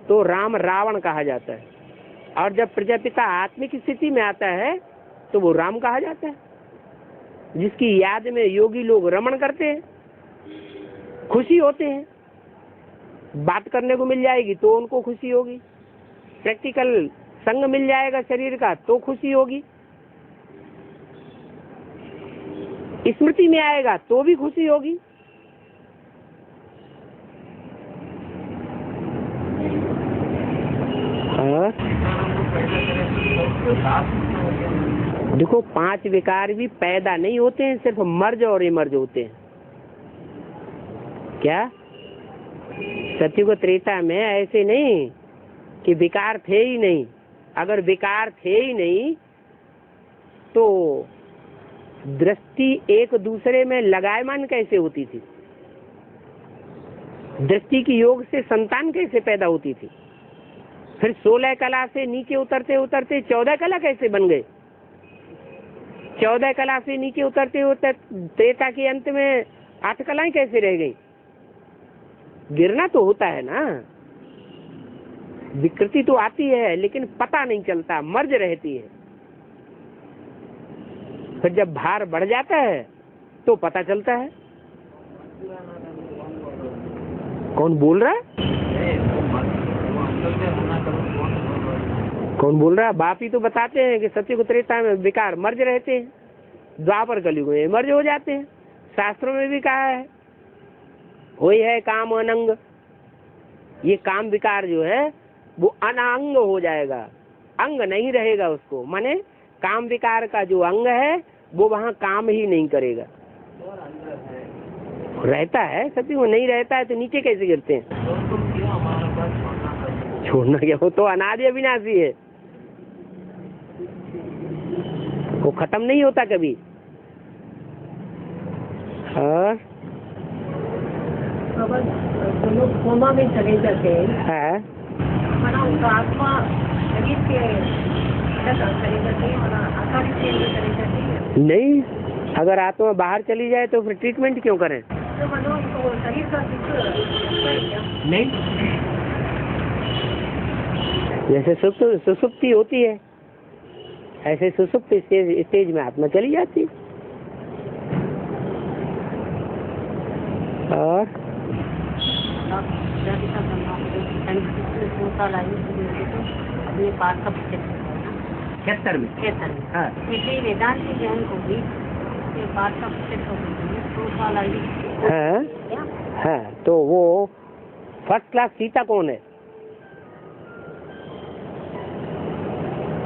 तो राम रावण कहा जाता है, और जब प्रजापिता आत्मिक स्थिति में आता है तो वो राम कहा जाता है, जिसकी याद में योगी लोग रमण करते हैं, खुशी होते हैं। बात करने को मिल जाएगी तो उनको खुशी होगी, प्रैक्टिकल संग मिल जाएगा शरीर का तो खुशी होगी, स्मृति में आएगा तो भी खुशी होगी। देखो 5 विकार भी पैदा नहीं होते हैं, सिर्फ मर्ज और इमर्ज होते हैं। क्या सत्युग त्रेता में ऐसे नहीं कि विकार थे ही नहीं। अगर विकार थे ही नहीं तो दृष्टि एक दूसरे में लगायमान कैसे होती थी? दृष्टि की योग से संतान कैसे पैदा होती थी? फिर 16 कला से नीचे उतरते उतरते 14 कला कैसे बन गए? 14 कला से नीचे उतरते उतरते त्रेता के अंत में 8 कलाएं कैसे रह गई? गिरना तो होता है ना, विकृति तो आती है लेकिन पता नहीं चलता, मर्ज रहती है। फिर जब भार बढ़ जाता है तो पता चलता है। कौन बोल रहा है? कौन बोल रहा है? बाप ही तो बताते हैं कि सत्युग त्रेता में विकार मर्ज रहते हैं, द्वापर कलयुग में मर्ज हो जाते हैं। शास्त्रों में भी कहा है वही है काम अनंग। ये काम विकार जो है वो अनांग हो जाएगा, अंग नहीं रहेगा उसको। माने काम विकार का जो अंग है वो वहाँ काम ही नहीं करेगा। रहता है सत्य में, नहीं रहता है तो नीचे कैसे गिरते हैं? छोड़ना क्या, वो तो अनादि अविनाशी है, वो खत्म नहीं होता कभी। और जो लोग कोमा में चले जाते हैं है माना उनका आत्मा शरीर के चले जाते हैं, माना आकाश के अंदर चले जाते हैं। नहीं, अगर आत्मा बाहर चली जाए तो फिर ट्रीटमेंट क्यों करें? तो मानो उनको शरीर का कुछ नहीं, जैसे सुसुप्ति होती है ऐसे सुसुप्त स्टेज में आत्मा चली जाती है। और अपने पास का खेतर में हाँ। इसलिए वेदांत ज्ञान को भी बात का हाँ हाँ, तो वो फर्स्ट क्लास सीता कौन है?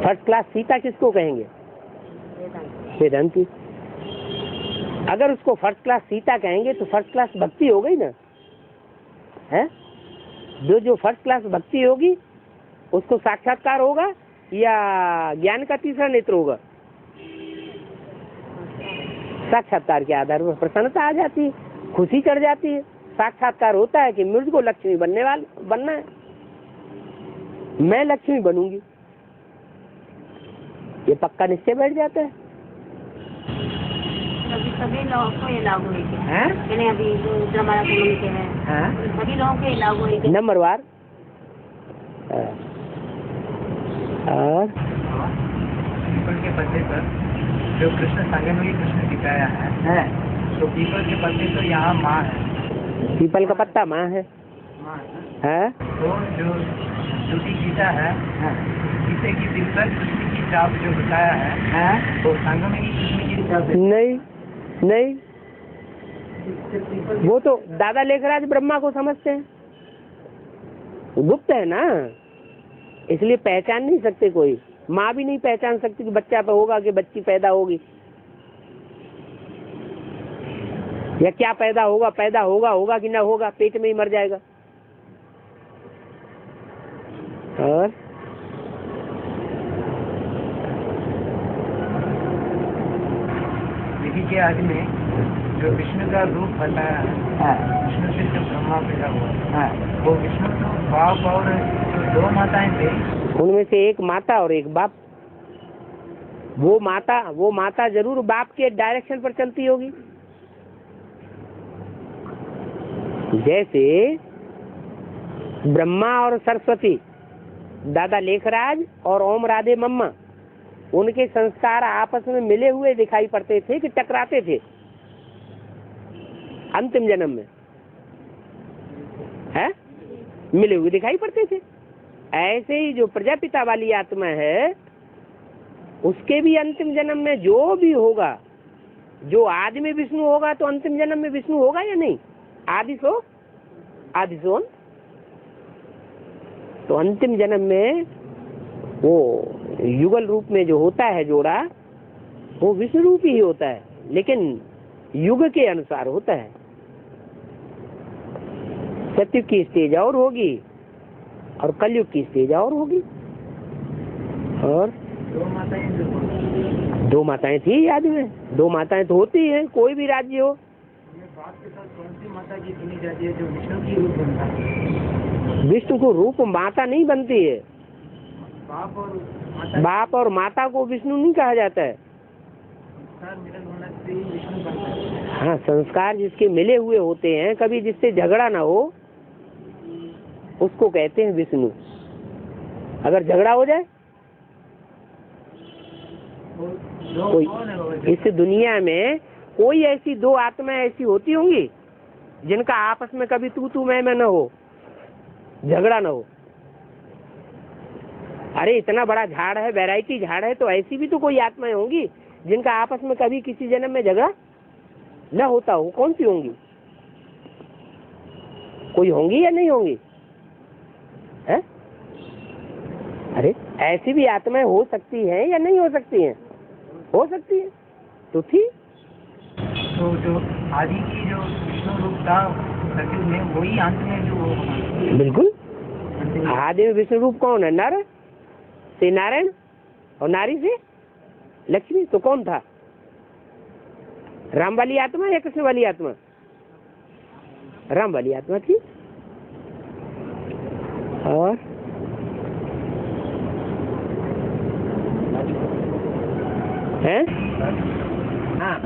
फर्स्ट क्लास सीता किसको कहेंगे? वेदांती। अगर उसको फर्स्ट क्लास सीता कहेंगे तो फर्स्ट क्लास भक्ति हो गई ना, है? जो फर्स्ट क्लास भक्ति होगी उसको साक्षात्कार होगा या ज्ञान का तीसरा नेत्र होगा? साक्षात्कार के आधार पर प्रसन्नता आ जाती है, खुशी चढ़ जाती है। साक्षात्कार होता है कि मुझको लक्ष्मी बनना है, मैं लक्ष्मी बनूंगी, ये पक्का निश्चय बैठ जाता है। सभी लोगों को ये लागू है क्या? अभी जो हमारा के हैं सभी लोगों को ये लागू है क्या? नंबरवार। और पीपल के पत्ते पर जो कृष्ण सागर में कृष्ण दिखाया है तो पीपल के पत्ते तो यहाँ माँ है, पीपल का पत्ता माँ है। माँ है तो जो झूठी गीता है गीते की दिल पर कृष्ण की छाप जो बताया है तो संग में ही कृष्ण की छाप है। नहीं, वो तो दादा लेखराज ब्रह्मा को समझते हैं, गुप्त है ना, इसलिए पहचान नहीं सकते। कोई माँ भी नहीं पहचान सकती कि बच्चा होगा कि बच्ची पैदा होगी या क्या पैदा होगा कि ना होगा, पेट में ही मर जाएगा। और विधि के आदि में जो विष्णु का रूप बताया है, विष्णु से जो ब्रह्मा पैदा हुआ वो विष्णु तो बाप और जो दो माताएं थे उनमें से एक माता और एक बाप। वो माता जरूर बाप के डायरेक्शन पर चलती होगी। जैसे ब्रह्मा और सरस्वती, दादा लेखराज और ओम राधे मम्मा, उनके संस्कार आपस में मिले हुए दिखाई पड़ते थे कि टकराते थे अंतिम जन्म में, है मिले हुए दिखाई पड़ते थे। ऐसे ही जो प्रजापिता वाली आत्मा है उसके भी अंतिम जन्म में जो भी होगा, जो आदि में विष्णु होगा तो अंतिम जन्म में विष्णु होगा या नहीं? आदि सोन तो अंतिम जन्म में वो युगल रूप में जो होता है जोड़ा वो विष्णु रूप ही होता है, लेकिन युग के अनुसार होता है। सत्युग की स्टेज और होगी और कलयुग की स्टेज और होगी। और दो माताएं थी याद में, दो माताएं तो होती हैं, कोई भी राज्य हो। बाप के साथ कौन सी माता की चुनी जाती है जो विष्णु की रूप बनता है? विष्णु को रूप माता नहीं बनती है। बाप और माता को विष्णु नहीं कहा जाता है। संस्कार मिलन होना से ही विष्णु बनता है। हाँ, संस्कार जिसके मिले हुए होते हैं, कभी जिससे झगड़ा ना हो उसको कहते हैं विष्णु। अगर झगड़ा हो जाए कोई इस दुनिया में कोई ऐसी दो आत्माएं ऐसी होती होंगी जिनका आपस में कभी तू मैं न हो, झगड़ा न हो। अरे इतना बड़ा झाड़ है, वैरायटी झाड़ है, तो ऐसी भी तो कोई आत्माएं होंगी जिनका आपस में कभी किसी जन्म में झगड़ा न होता हो। कौन सी होंगी? कोई होंगी या नहीं होंगी? है? अरे ऐसी भी आत्माएं हो सकती हैं या नहीं हो सकती हैं? हो सकती है तो थी। तो जो आदि की जो विष्णु रूप था सतयुग में, वही अंत में जो वो बिल्कुल आदि में विष्णु रूप कौन है? नर से नारायण और नारी से लक्ष्मी। तो कौन था? राम वाली आत्मा या कृष्ण वाली आत्मा? राम वाली आत्मा थी। और है? हाँ,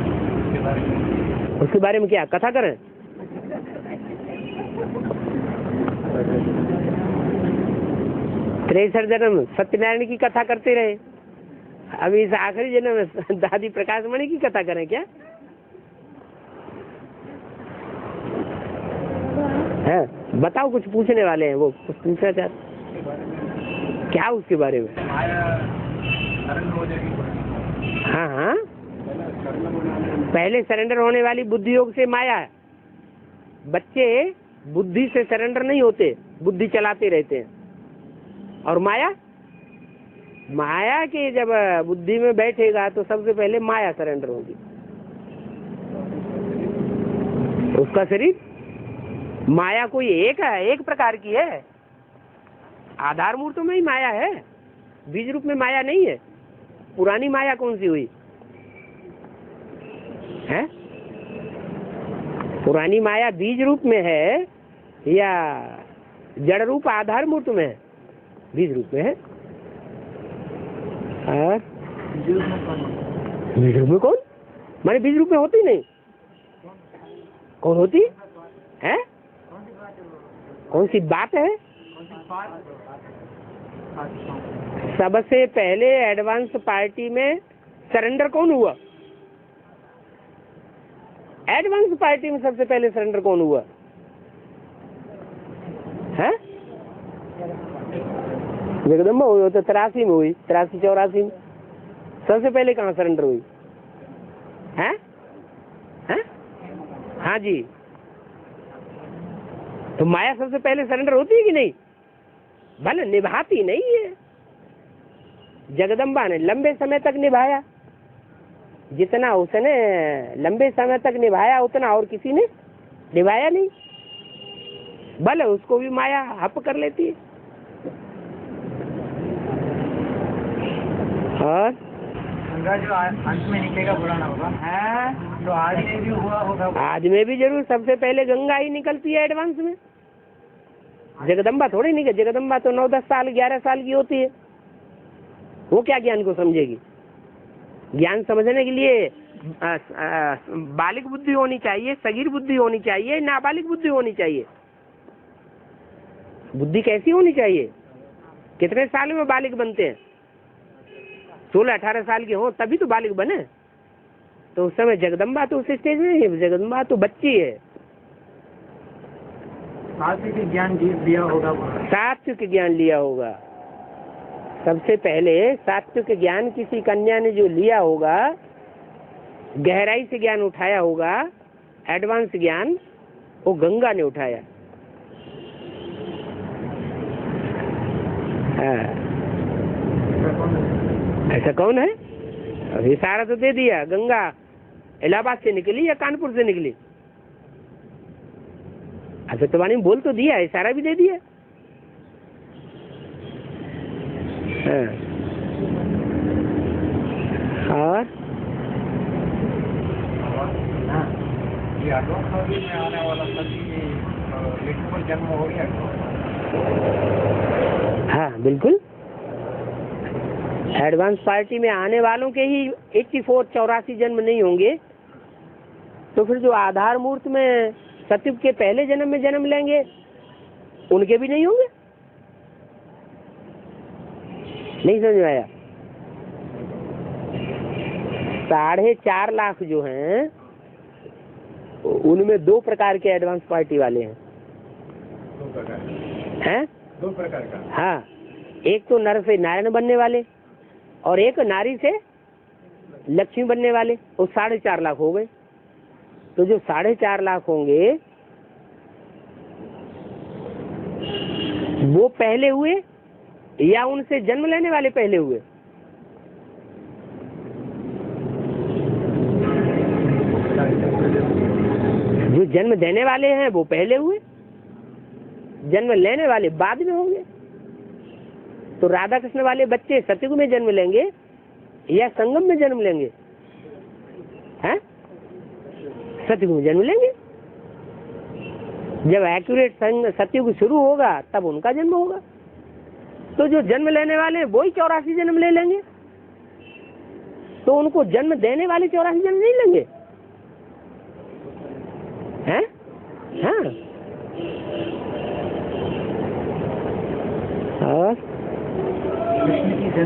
उसके बारे में क्या कथा करें? त्रेसठ जन्म सत्यनारायण की कथा करते रहे, अभी इस आखिरी जन्म में दादी प्रकाश मणि की कथा करें क्या? है? बताओ, कुछ पूछने वाले हैं, वो कुछ पूछना चाहते क्या उसके बारे में? हाँ हाँ, पहले सरेंडर होने वाली बुद्धि योग से माया है। बच्चे बुद्धि से सरेंडर नहीं होते, बुद्धि चलाते रहते हैं। और माया, माया के जब बुद्धि में बैठेगा तो सबसे पहले माया सरेंडर होगी। उसका शरीर माया कोई एक है, एक प्रकार की है। आधार मूर्त में ही माया है, बीज रूप में माया नहीं है। पुरानी माया कौन सी हुई है? पुरानी माया बीज रूप में है या जड़ रूप आधार मूर्त में है? बीज रूप में है। और बीज रूप में कौन? माने बीज रूप में होती नहीं। कौन होती है? कौन सी बात है? सबसे पहले एडवांस पार्टी में सरेंडर कौन हुआ? एडवांस पार्टी में सबसे पहले सरेंडर कौन हुआ है? जगदम्बा हुई। तो 83 में हुई, 83-84 में सबसे पहले कहाँ सरेंडर हुई है? हैं? हाँ जी। तो माया सबसे पहले सरेंडर होती है कि नहीं? भले निभाती नहीं है। जगदम्बा ने लंबे समय तक निभाया, जितना उसने लंबे समय तक निभाया उतना और किसी ने निभाया नहीं। भले उसको भी माया हप कर लेती है। और गंगा जो अंत में निकलेगा पुराना होगा है, तो आदि में भी हुआ होगा। आज में भी जरूर सबसे पहले गंगा ही निकलती है एडवांस में। जगदम्बा थोड़ी निकल, जगदम्बा तो 9-10 साल 11 साल की होती है। वो क्या ज्ञान को समझेगी? ज्ञान समझने के लिए बालिक बुद्धि होनी चाहिए, सगीर बुद्धि होनी चाहिए, नाबालिग बुद्धि होनी चाहिए। बुद्धि कैसी होनी चाहिए? कितने साल में बालिक बनते हैं? 16-18 साल के हो तभी तो बालिक बने। तो उस समय जगदम्बा तो उस स्टेज में है, जगदम्बा तो बच्ची है। सात्विक ज्ञान लिया होगा, सात्विक ज्ञान लिया होगा। सबसे पहले सात्विक ज्ञान किसी कन्या ने जो लिया होगा, गहराई से ज्ञान उठाया होगा, एडवांस ज्ञान, वो गंगा ने उठाया। ऐसा कौन है? अब इशारा तो दे दिया। गंगा इलाहाबाद से निकली या कानपुर से निकली? अच्छा तो वाणी बोल तो दिया, इशारा भी दे दिया। और में आने वाला जन्म हो गया। हाँ बिल्कुल, एडवांस पार्टी में आने वालों के ही 84 जन्म नहीं होंगे, तो फिर जो आधार मूर्त में सतयुग के पहले जन्म में जन्म लेंगे उनके भी नहीं होंगे। नहीं समझ में आया? 4.5 लाख जो हैं उनमें 2 प्रकार के एडवांस पार्टी वाले हैं। 2 प्रकार का। हाँ, एक तो नर से नारायण बनने वाले और एक नारी से लक्ष्मी बनने वाले, वो 4.5 लाख हो गए। तो जो 4.5 लाख होंगे वो पहले हुए या उनसे जन्म लेने वाले पहले हुए? जो जन्म देने वाले हैं वो पहले हुए, जन्म लेने वाले बाद में होंगे। तो राधा कृष्ण वाले बच्चे सतयुग में जन्म लेंगे या संगम में जन्म लेंगे? हैं? सतयुग में जन्म लेंगे। जब एक्यूरेट सतयुग शुरू होगा तब उनका जन्म होगा। तो जो जन्म लेने वाले हैं वो ही 84 जन्म ले लेंगे, तो उनको जन्म देने वाले 84 जन्म नहीं लेंगे? हैं? हाँ। और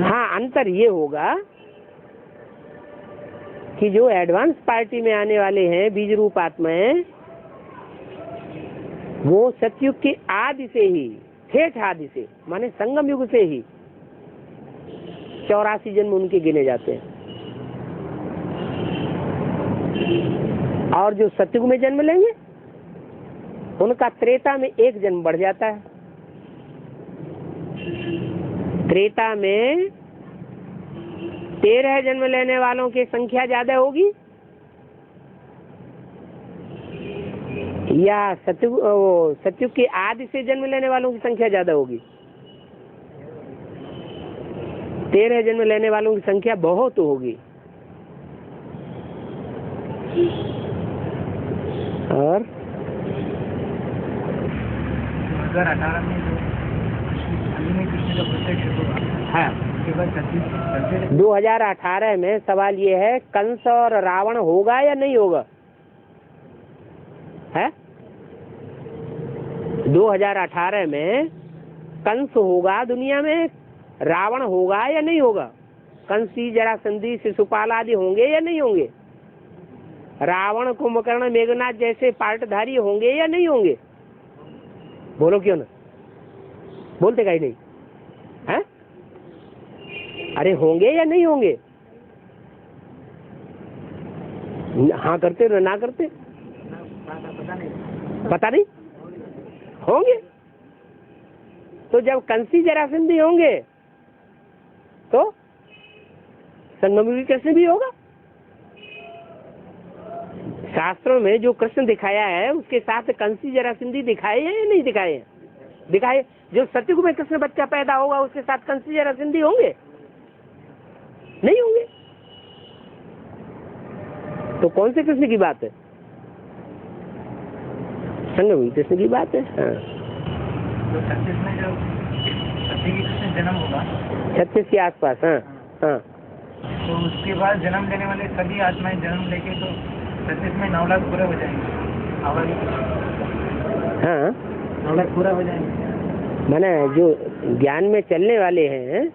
हाँ, अंतर ये होगा कि जो एडवांस पार्टी में आने वाले हैं बीज रूप आत्माएं, वो सतयुग के आदि से ही, ठेठ आदि से, माने संगम युग से ही 84 जन्म उनके गिने जाते हैं। और जो सतयुग में जन्म लेंगे उनका त्रेता में 1 जन्म बढ़ जाता है। त्रेता में 13 जन्म लेने वालों की संख्या ज्यादा होगी या सतयुग के आदि से जन्म लेने वालों की संख्या ज्यादा होगी? 13 जन्म लेने वालों की संख्या बहुत होगी। और 2018 में जो कृष्ण का प्रत्यक्ष हुआ, हाँ, उसके बाद 2018 में सवाल ये है, कंस और रावण होगा या नहीं होगा? है 2018 में कंस होगा दुनिया में, रावण होगा या नहीं होगा? कंसी, जरासंधी, शिशुपाल आदि होंगे या नहीं होंगे? रावण, कुंभकर्ण, मेघनाथ जैसे पार्टधारी होंगे या नहीं होंगे? बोलो क्यों ना, बोलते कहीं नहीं है? अरे होंगे या नहीं होंगे? हाँ करते ना करते? पता नहीं, होंगे। तो जब कंसी जरासंधी होंगे तो संगमयुगी कृष्ण भी होगा। शास्त्रों में जो कृष्ण दिखाया है उसके साथ कंसी जरासंधी दिखाए हैं या नहीं दिखाए हैं? दिखाए। जो सतयुग में कृष्ण बच्चा पैदा होगा उसके साथ कंसी जरासंधी होंगे? नहीं होंगे। तो कौन से कृष्ण की बात है? संगम कृष्ण की बात है। हाँ। तो 36 में जो कृष्ण जन्म होगा, 36 के आसपास। हाँ हाँ। तो उसके बाद जन्म लेने वाले सभी आत्माएं जन्म लेके तो 36 में 9 लाख पूरे हो जाएंगे। हाँ, 9 लाख पूरा हो जाएंगे। माने जो ज्ञान में चलने वाले हैं,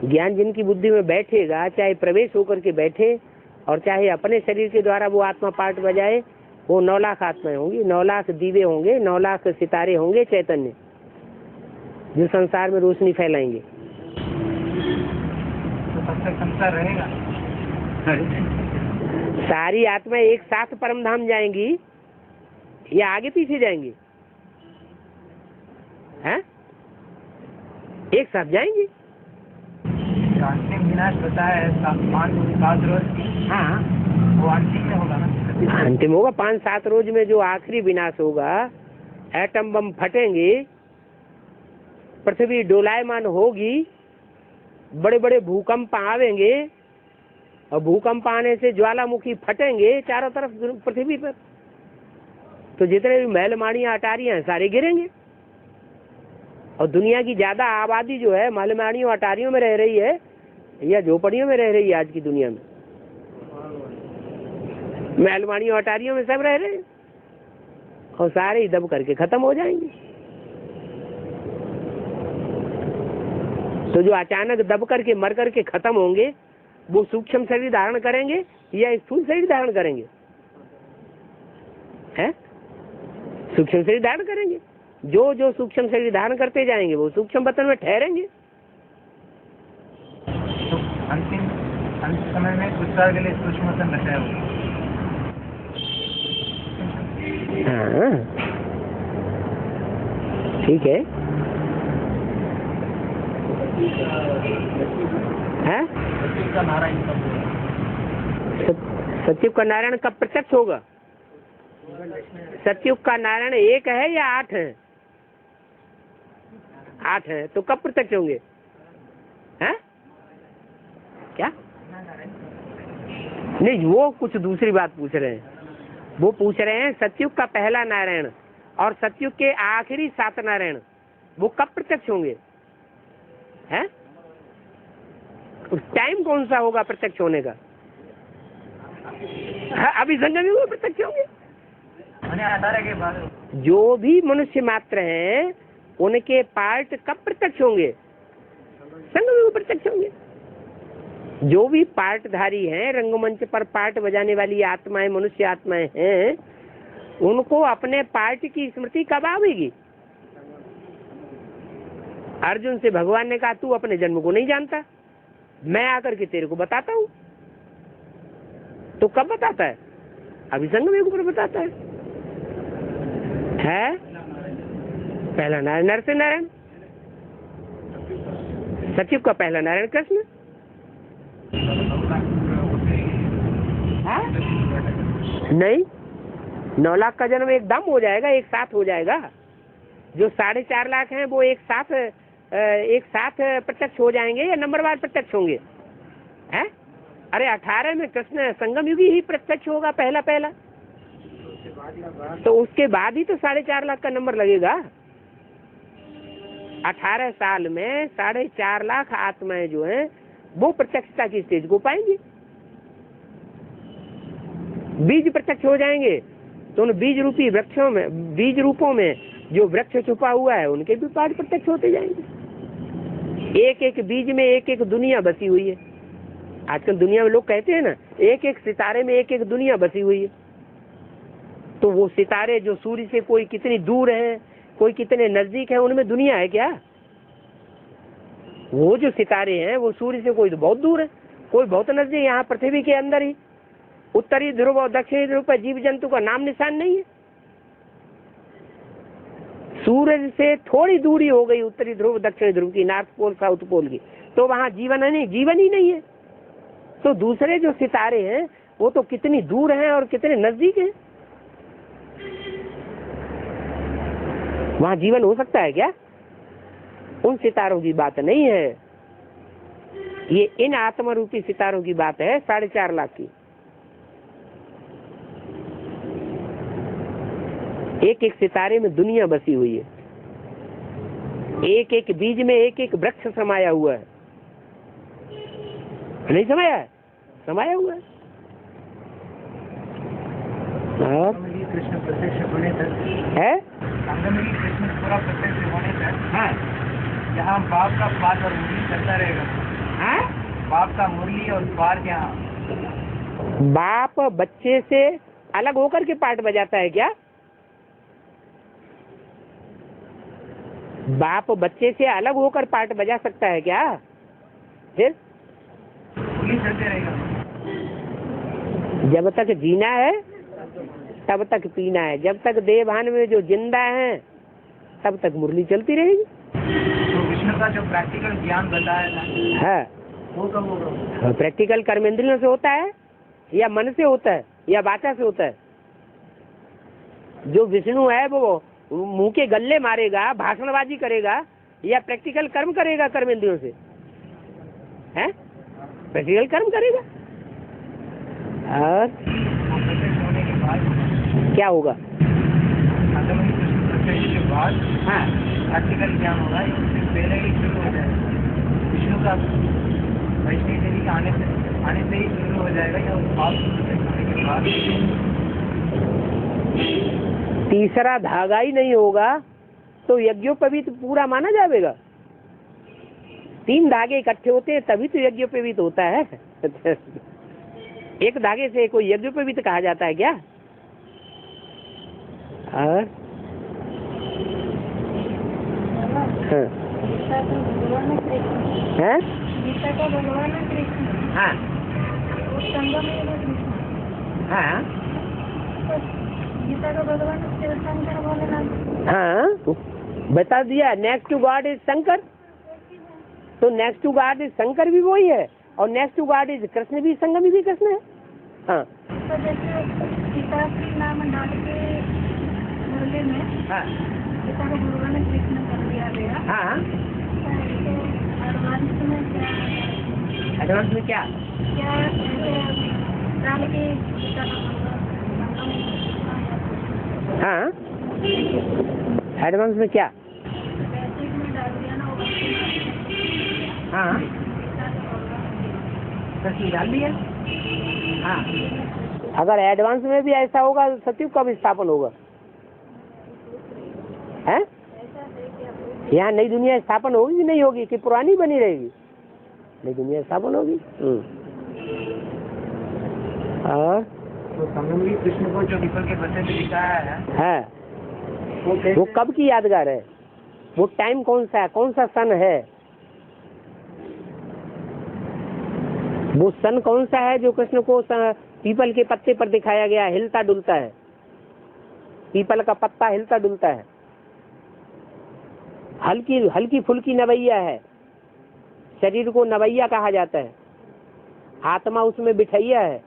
ज्ञान जिनकी बुद्धि में बैठेगा, चाहे प्रवेश होकर के बैठे और चाहे अपने शरीर के द्वारा वो आत्मा पाठ बजाए, वो 9 लाख आत्माएं होंगी, 9 लाख दीवे होंगे, 9 लाख सितारे होंगे चैतन्य, जो संसार में रोशनी फैलाएंगे। तो तब तक संसार रहेगा? सारी आत्माएं एक साथ परम धाम जाएंगी या आगे पीछे जाएंगी? हैं? एक साथ जाएंगी। अंतिम विनाश बताया है 5-7 रोज की। हाँ, वो अंतिम में होगा ना? अंतिम होगा 5-7 रोज में। जो आखिरी विनाश होगा, एटम बम फटेंगे, पृथ्वी डोलायमान होगी, बड़े बड़े भूकंप आवेंगे और भूकंप आने से ज्वालामुखी फटेंगे चारों तरफ पृथ्वी पर। तो जितने भी महल माड़ियां अटारियां हैं सारे गिरेंगे और दुनिया की ज्यादा आबादी जो है महल माड़ियों अटारियों में रह रही है या झोपड़ियों में रह रही है आज की दुनिया में। महल माड़ियों अटारियों में सब रह रहे हैं और सारे ही दब करके खत्म हो जाएंगे। तो जो अचानक दब करके मर करके खत्म होंगे वो सूक्ष्म शरीर धारण करेंगे या स्थूल शरीर धारण करेंगे? हैं? सूक्ष्म शरीर धारण करेंगे। जो जो सूक्ष्म शरीर धारण करते जाएंगे वो सूक्ष्म बतन में ठहरेंगे। तो अंतिम समय में कुछ साल के लिए सूक्ष्म बतन रखा है। हाँ ठीक है। सतयुग का नारायण कब प्रत्यक्ष होगा? सतयुग का नारायण 1 है या 8 है? 8 है, तो कब प्रत्यक्ष होंगे? हैं? क्या नहीं, वो कुछ दूसरी बात पूछ रहे हैं। वो पूछ रहे हैं सतयुग का पहला नारायण और सतयुग के आखिरी 7 नारायण वो कब प्रत्यक्ष होंगे? हैं? टाइम कौन सा होगा प्रत्यक्ष होने का? अभी संगम युग में प्रत्यक्ष होंगे। 18 के बाद जो भी मनुष्य मात्र हैं उनके पार्ट कब प्रत्यक्ष होंगे? संगम युग में प्रत्यक्ष होंगे। जो भी पार्टधारी हैं, रंगमंच पर पार्ट बजाने वाली आत्माएं, मनुष्य आत्माएं हैं, उनको अपने पार्ट की स्मृति कब आवेगी? अर्जुन से भगवान ने कहा तू अपने जन्म को नहीं जानता, मैं आकर के तेरे को बताता हूँ। तो कब बताता है? अभी संगम युग पर बताता है। पहला नारायण नरसिंह नारायण, सचिव का पहला नारायण कृष्ण। नहीं, 9 लाख का जन्म एकदम हो जाएगा, एक साथ हो जाएगा। जो 4.5 लाख हैं वो एक साथ प्रत्यक्ष हो जाएंगे या नंबरवार प्रत्यक्ष होंगे? हैं? अरे 18 में कृष्ण संगम युगी ही प्रत्यक्ष होगा पहला, तो उसके बाद ही तो 4.5 लाख का नंबर लगेगा। 18 साल में 4.5 लाख आत्माएं जो हैं वो प्रत्यक्षता की स्टेज को पाएंगे। बीज प्रत्यक्ष हो जाएंगे तो उन बीज रूपी वृक्षों में, बीज रूपों में जो वृक्ष छुपा हुआ है उनके भी पाठ प्रत्यक्ष होते जाएंगे। एक एक बीज में एक एक दुनिया बसी हुई है। आजकल दुनिया में लोग कहते हैं ना, एक एक सितारे में एक एक दुनिया बसी हुई है। तो वो सितारे जो सूर्य से कोई कितनी दूर है, कोई कितने नजदीक है, उनमें दुनिया है क्या? वो जो सितारे हैं वो सूर्य से कोई तो बहुत दूर है, कोई बहुत नजदीक, यहाँ पृथ्वी के अंदर ही। उत्तरी ध्रुव और दक्षिणी ध्रुव पर जीव जंतु का नाम निशान नहीं है। सूरज से थोड़ी दूरी हो गई उत्तरी ध्रुव दक्षिणी ध्रुव की, नॉर्थ पोल साउथ पोल की, तो वहां जीवन नहीं, जीवन ही नहीं है। तो दूसरे जो सितारे हैं वो तो कितनी दूर हैं और कितने नजदीक हैं। वहां जीवन हो सकता है क्या? उन सितारों की बात नहीं है, ये इन आत्मा रूपी सितारों की बात है। 4.5 लाख की। एक एक सितारे में दुनिया बसी हुई है, एक एक बीज में एक एक वृक्ष समाया हुआ है। नहीं समाया है? समाया हुआ है। और कृष्ण प्रत्यक्ष होने तक है कृष्ण पूरा प्रत्यक्ष होने तक यहाँ बाप का पाठ और मुरली चलता रहेगा। बाप का मुरली और पाठ यहाँ बाप बच्चे से अलग होकर के पाठ बजाता है क्या? बाप बच्चे से अलग होकर पाठ बजा सकता है क्या? फिर मुरली चलते रहेगा। जब तक जीना है तब तक पीना है, जब तक देवभान में जो जिंदा है तब तक मुरली चलती रहेगी। तो विष्णु का जो प्रैक्टिकल ज्ञान बताया था है वो कब होगा? प्रैक्टिकल कर्मेंद्रियों से होता है या मन से होता है या वाचा से होता है? जो विष्णु है वो मुंह के गल्ले मारेगा, भाषणबाजी करेगा या प्रैक्टिकल कर्म करेगा कर्मेंद्रियों से? है प्रैक्टिकल कर्म करेगा। और होने के बाद क्या होगा? प्रत्यक्ष के बाद प्रैक्टिकल ज्ञान होगा, उससे पहले ही शुरू हो जाएगा। विष्णु का वैष्णवी देवी के आने से ही शुरू हो जाएगा या उस बात होने के बाद? तीसरा धागा ही नहीं होगा तो यज्ञोपवीत पूरा माना जाएगा। 3 धागे इकट्ठे होते हैं तभी तो यज्ञोपवीत होता है। एक धागे से कोई यज्ञोपवीत कहा जाता है क्या? और हाँ गीता का भगवान कृष्ण, हैं? गीता का भगवान कृष्ण, हाँ वो संगम में वो कृष्ण, हाँ तो गीता का भगवान शंकर भोलेनाथ। हाँ बता दिया, next to God is Shankar, तो next to God is Shankar भी वही है, और next to God is Krishna भी, संगम भी कृष्ण है। हाँ तो जैसे गीता के नाम डाल के मुरली में हाँ गीता का भगवान कृष्ण कर दिया गया, हाँ तो एडवांस में क्या एडवांस में क्या? क्या ऐसे डाल के गीता का भगवान हाँ एडवांस में क्या? बेसिक में डाल दिया ना वो हाँ गीता का भगवान। कृष्ण डाल दिया। हाँ अगर एडवांस में भी ऐसा होगा तो सतयुग का भी स्थापन होगा, है? यहाँ नई दुनिया स्थापन होगी कि नहीं होगी, कि पुरानी बनी रहेगी? नई दुनिया स्थापन होगी। और तो संगम भी कृष्ण को जो पीपल के पत्ते पे दिखाया है वो कब की यादगार है? वो टाइम कौन सा है, कौन सा सन है? वो सन कौन सा है जो कृष्ण को पीपल के पत्ते पर दिखाया गया, हिलता डुलता है, पीपल का पत्ता हिलता डुलता है, हल्की हल्की फुल्की नवैया है, शरीर को नवैया कहा जाता है, आत्मा उसमें बिठैया है।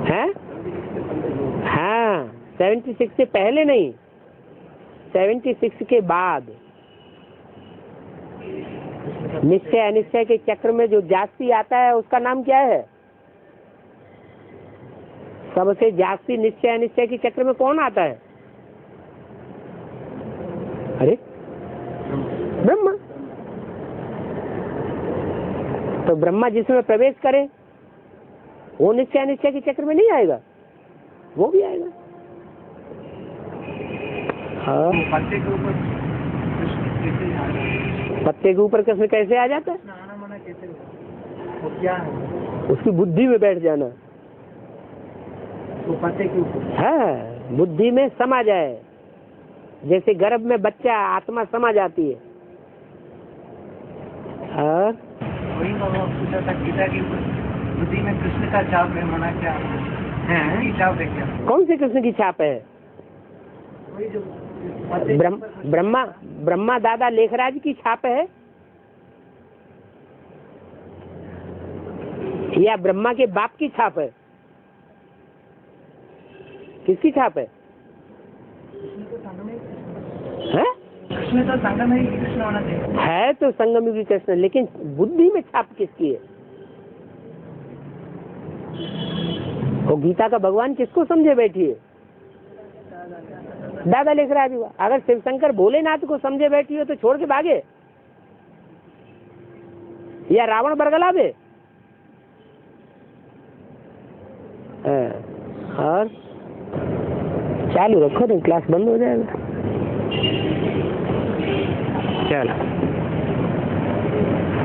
हैं? हाँ 76 से पहले नहीं, 76 के बाद। निश्चय अनिश्चय के चक्र में जो जास्ती आता है उसका नाम क्या है? सबसे जास्ती निश्चय अनिश्चय के चक्र में कौन आता है? अरे ब्रह्मा। तो ब्रह्मा जिसमें प्रवेश करे वो निश्चय अनिश्चय के चक्र में नहीं आएगा, वो भी आएगा। हाँ पत्ते के ऊपर कृष्ण कैसे आ रहा है? पत्ते के ऊपर कृष्ण कैसे आ जाता है? आना मना कैसे वो क्या है? उसकी बुद्धि में बैठ जाना। वो पत्ते के ऊपर हाँ बुद्धि में समा जाए, जैसे गर्भ में बच्चा आत्मा समा जाती है। और वही मैं पूछा था गीता की बुद्धि में कृष्ण का छाप है, मना क्या है? छाप है क्या? कौन से कृष्ण की छाप है? वही जो ब्रह्मा दादा लेखराज की छाप है, या ब्रह्मा के बाप की छाप है? किसकी छाप है? हैं? कृष्ण तो संगम में ही कृष्ण होना चाहिए। है तो संगम भी कृष्ण, लेकिन बुद्धि में छाप किसकी है? वो गीता का भगवान किसको समझे बैठी है? दादा लेखराज हुआ। अगर शिव शंकर भोलेनाथ को समझे बैठी हो तो छोड़ के भागे, या रावण बरगलावे? और चालू रखो तो क्लास बंद हो जाएगा। चलो।